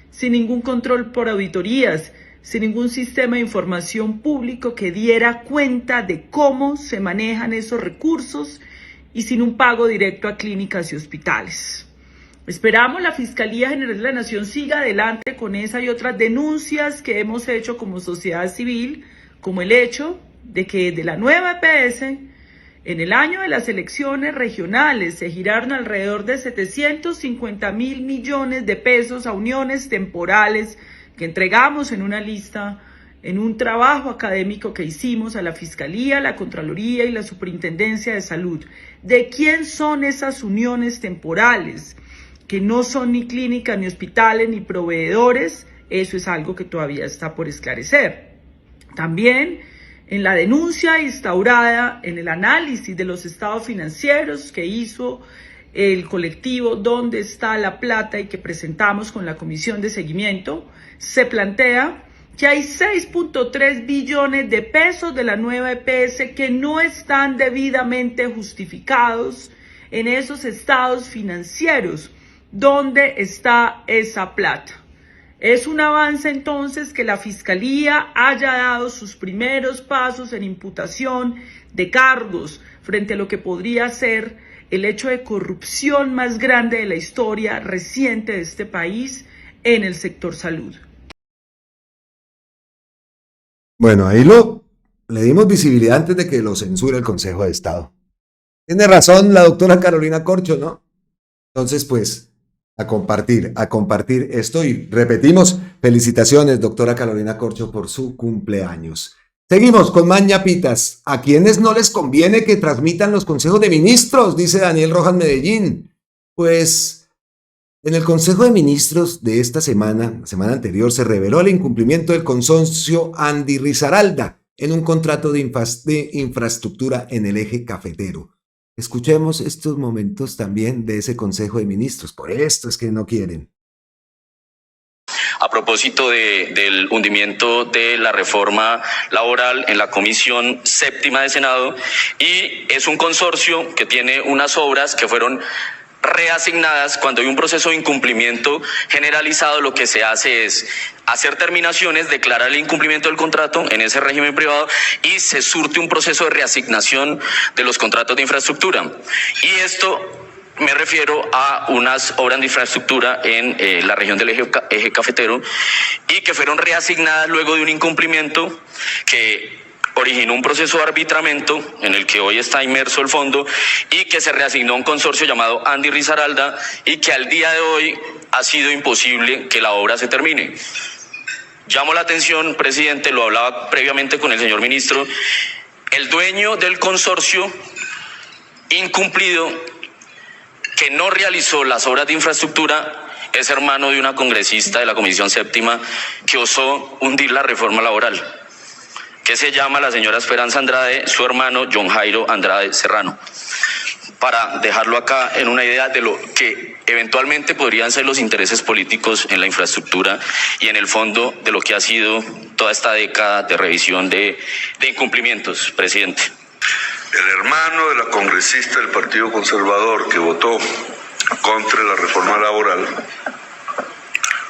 Speaker 6: sin ningún control por auditorías, sin ningún sistema de información público que diera cuenta de cómo se manejan esos recursos y sin un pago directo a clínicas y hospitales. Esperamos la Fiscalía General de la Nación siga adelante con esa y otras denuncias que hemos hecho como sociedad civil, como el hecho de que de la nueva EPS, en el año de las elecciones regionales, se giraron alrededor de 750.000 millones de pesos a uniones temporales que entregamos en una lista, en un trabajo académico que hicimos a la Fiscalía, la Contraloría y la Superintendencia de Salud. ¿De quién son esas uniones temporales? Que no son ni clínicas, ni hospitales, ni proveedores. Eso es algo que todavía está por esclarecer. También en la denuncia instaurada en el análisis de los estados financieros que hizo el colectivo ¿Dónde está la plata? Y que presentamos con la Comisión de Seguimiento, se plantea que hay 6.3 billones de pesos de la nueva EPS que no están debidamente justificados en esos estados financieros. ¿Dónde está esa plata? Es un avance entonces que la Fiscalía haya dado sus primeros pasos en imputación de cargos frente a lo que podría ser el hecho de corrupción más grande de la historia reciente de este país en el sector salud.
Speaker 1: Bueno, ahí le dimos visibilidad antes de que lo censure el Consejo de Estado. Tiene razón la doctora Carolina Corcho, ¿no? Entonces, pues, a compartir esto y repetimos, felicitaciones, doctora Carolina Corcho, por su cumpleaños. Seguimos con más ñapitas. ¿A quienes no les conviene que transmitan los consejos de ministros? Dice Daniel Rojas Medellín. Pues en el Consejo de Ministros de esta semana, la semana anterior, se reveló el incumplimiento del consorcio Andy Risaralda en un contrato de infraestructura en el eje cafetero. Escuchemos estos momentos también de ese Consejo de Ministros. Por esto es que no quieren.
Speaker 7: A propósito del hundimiento de la reforma laboral en la Comisión Séptima de Senado, y es un consorcio que tiene unas obras que fueron reasignadas. Cuando hay un proceso de incumplimiento generalizado, lo que se hace es hacer terminaciones, declarar el incumplimiento del contrato en ese régimen privado y se surte un proceso de reasignación de los contratos de infraestructura. Y esto me refiero a unas obras de infraestructura en la región del eje cafetero y que fueron reasignadas luego de un incumplimiento que originó un proceso de arbitramiento en el que hoy está inmerso el fondo y que se reasignó a un consorcio llamado Andy Risaralda y que al día de hoy ha sido imposible que la obra se termine. Llamo la atención, presidente, lo hablaba previamente con el señor ministro, el dueño del consorcio incumplido que no realizó las obras de infraestructura es hermano de una congresista de la Comisión Séptima que osó hundir la reforma laboral, que se llama la señora Esperanza Andrade, su hermano John Jairo Andrade Serrano, para dejarlo acá en una idea de lo que eventualmente podrían ser los intereses políticos en la infraestructura y en el fondo de lo que ha sido toda esta década de revisión de incumplimientos, presidente.
Speaker 8: El hermano de la congresista del Partido Conservador que votó contra la reforma laboral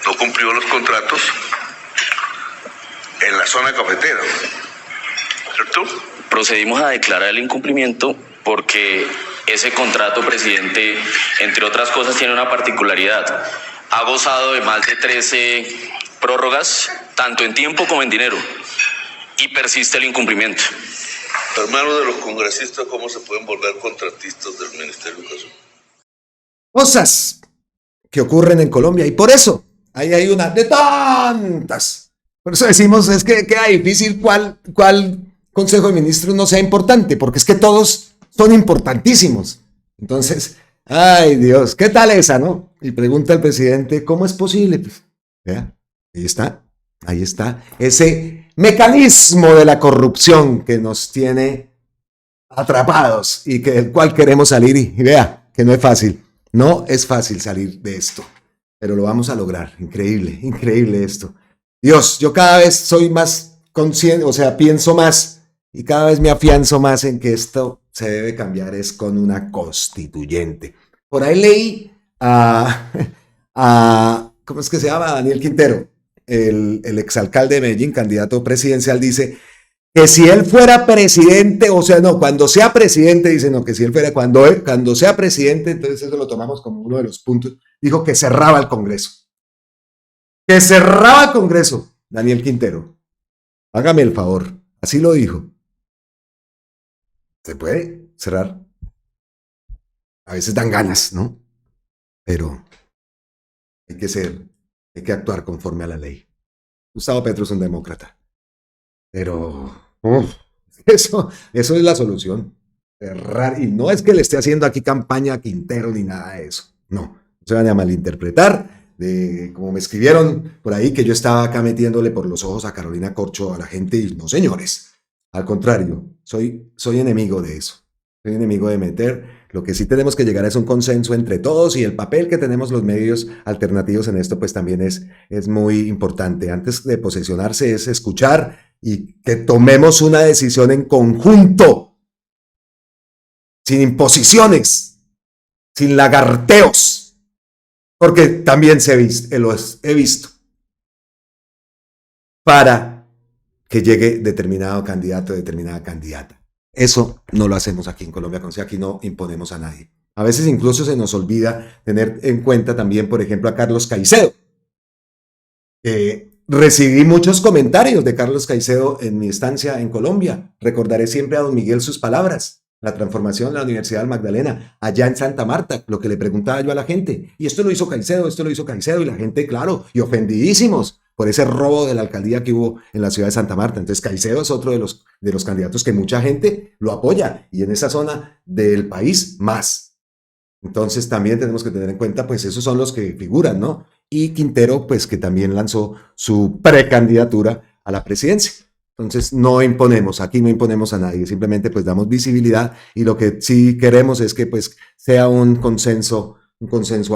Speaker 8: no cumplió los contratos en la zona cafetera, ¿cierto?
Speaker 7: Procedimos a declarar el incumplimiento porque ese contrato, presidente, entre otras cosas, tiene una particularidad. Ha gozado de más de 13 prórrogas, tanto en tiempo como en dinero, y persiste el incumplimiento.
Speaker 8: Hermanos de los congresistas, ¿cómo se pueden volver contratistas del Ministerio de Educación?
Speaker 1: Cosas que ocurren en Colombia y por eso ahí hay una de tantas. Por eso decimos, es que queda difícil cuál Consejo de Ministros no sea importante, porque es que todos son importantísimos. Entonces, ay Dios, ¿qué tal esa, no? Y pregunta el presidente, ¿cómo es posible? Pues, vea, ahí está, ese mecanismo de la corrupción que nos tiene atrapados y del cual queremos salir y vea que no es fácil salir de esto, pero lo vamos a lograr. Increíble esto. Dios, yo cada vez soy más consciente, o sea, pienso más y cada vez me afianzo más en que esto se debe cambiar es con una constituyente. Por ahí leí ¿cómo es que se llama? Daniel Quintero, el exalcalde de Medellín, candidato presidencial, dice que si él fuera presidente, o sea, no, cuando sea presidente, dice no, que si él fuera, cuando sea presidente, entonces eso lo tomamos como uno de los puntos, dijo que cerraba el Congreso. Que cerraba el Congreso, Daniel Quintero. Hágame el favor, así lo dijo. ¿Se puede cerrar? A veces dan ganas, ¿no? Pero hay que actuar conforme a la ley. Gustavo Petro es un demócrata. Pero eso es la solución. Cerrar. Y no es que le esté haciendo aquí campaña a Quintero ni nada de eso. No se van a malinterpretar. Como me escribieron por ahí que yo estaba acá metiéndole por los ojos a Carolina Corcho a la gente y no, señores. Al contrario, soy enemigo de eso. Soy enemigo de meter. Lo que sí tenemos que llegar es un consenso entre todos y el papel que tenemos los medios alternativos en esto pues también es muy importante. Antes de posesionarse es escuchar y que tomemos una decisión en conjunto, sin imposiciones, sin lagarteos. Porque también los he visto, para que llegue determinado candidato, determinada candidata. Eso no lo hacemos aquí en Colombia, aquí no imponemos a nadie. A veces incluso se nos olvida tener en cuenta también, por ejemplo, a Carlos Caicedo. Recibí muchos comentarios de Carlos Caicedo en mi estancia en Colombia. Recordaré siempre a don Miguel sus palabras. La transformación de la Universidad del Magdalena, allá en Santa Marta, lo que le preguntaba yo a la gente, y esto lo hizo Caicedo, y la gente, claro, y ofendidísimos por ese robo de la alcaldía que hubo en la ciudad de Santa Marta. Entonces Caicedo es otro de los candidatos que mucha gente lo apoya, y en esa zona del país más. Entonces también tenemos que tener en cuenta, pues esos son los que figuran, ¿no? Y Quintero, pues que también lanzó su precandidatura a la presidencia. Entonces aquí no imponemos a nadie, simplemente pues damos visibilidad y lo que sí queremos es que pues sea un consenso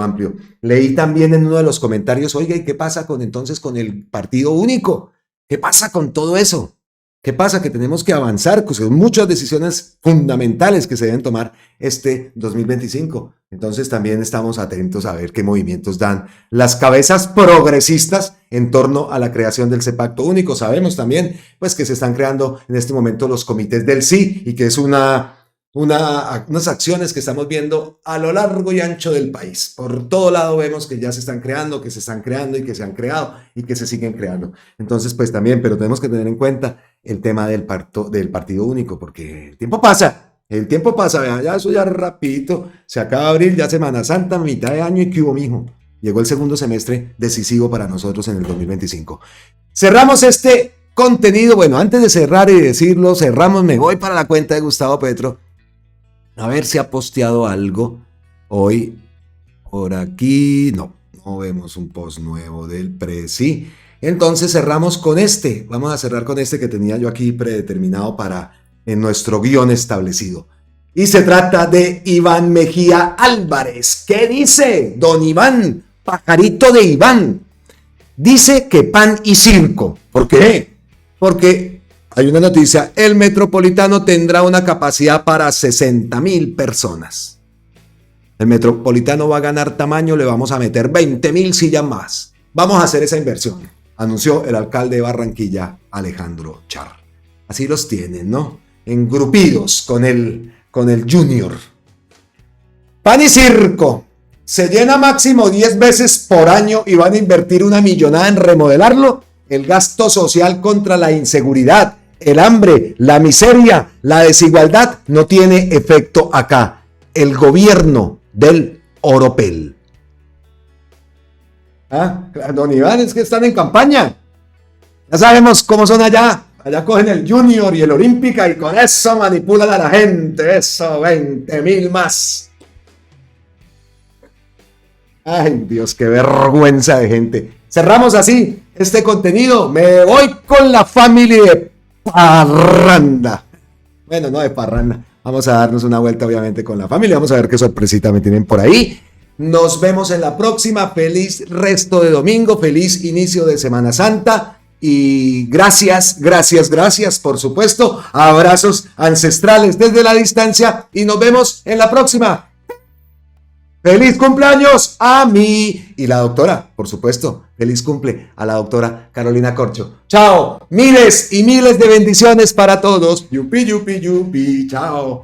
Speaker 1: amplio. Leí también en uno de los comentarios, oiga, ¿y qué pasa entonces con el partido único? ¿Qué pasa con todo eso? ¿Qué pasa? Que tenemos que avanzar, pues son muchas decisiones fundamentales que se deben tomar este 2025. Entonces también estamos atentos a ver qué movimientos dan las cabezas progresistas en torno a la creación del CEPACTO único. Sabemos también pues que se están creando en este momento los comités del sí y que es unas acciones que estamos viendo a lo largo y ancho del país. Por todo lado vemos que ya se están creando, que se están creando y que se han creado y que se siguen creando. Entonces, pues también, pero tenemos que tener en cuenta el tema del partido único, porque el tiempo pasa, vea, ya eso ya rapidito, se acaba abril, ya Semana Santa, mitad de año y ¿qué hubo, mijo? Llegó el segundo semestre decisivo para nosotros en el 2025. Cerramos este contenido, bueno, antes de cerrar y decirlo, cerramos, me voy para la cuenta de Gustavo Petro. A ver si ha posteado algo hoy por aquí. No vemos un post nuevo del Presi. Entonces cerramos con este. Vamos a cerrar con este que tenía yo aquí predeterminado en nuestro guión establecido. Y se trata de Iván Mejía Álvarez. ¿Qué dice don Iván? Pajarito de Iván. Dice que pan y circo. ¿Por qué? Porque hay una noticia, el Metropolitano tendrá una capacidad para 60,000 personas. El Metropolitano va a ganar tamaño, le vamos a meter 20,000 sillas más. Vamos a hacer esa inversión, anunció el alcalde de Barranquilla, Alejandro Char. Así los tienen, ¿no? Engrupidos con el Junior. Pan y circo. Se llena máximo 10 veces por año y van a invertir 1 millonada en remodelarlo. El gasto social contra la inseguridad, el hambre, la miseria, la desigualdad no tiene efecto acá. El gobierno del Oropel. Don Iván, es que están en campaña. Ya sabemos cómo son allá. Allá cogen el Junior y el Olímpica y con eso manipulan a la gente. Eso, 20,000 más. Ay, Dios, qué vergüenza de gente. Cerramos así este contenido. Me voy con la familia de parranda. Bueno, no de parranda. Vamos a darnos una vuelta, obviamente, con la familia. Vamos a ver qué sorpresita me tienen por ahí. Nos vemos en la próxima. Feliz resto de domingo. Feliz inicio de Semana Santa. Y gracias, por supuesto. Abrazos ancestrales desde la distancia. Y nos vemos en la próxima. ¡Feliz cumpleaños a mí! Y la doctora, por supuesto, feliz cumple a la doctora Carolina Corcho. ¡Chao! Miles y miles de bendiciones para todos. Yupi, yupi, yupi. ¡Chao!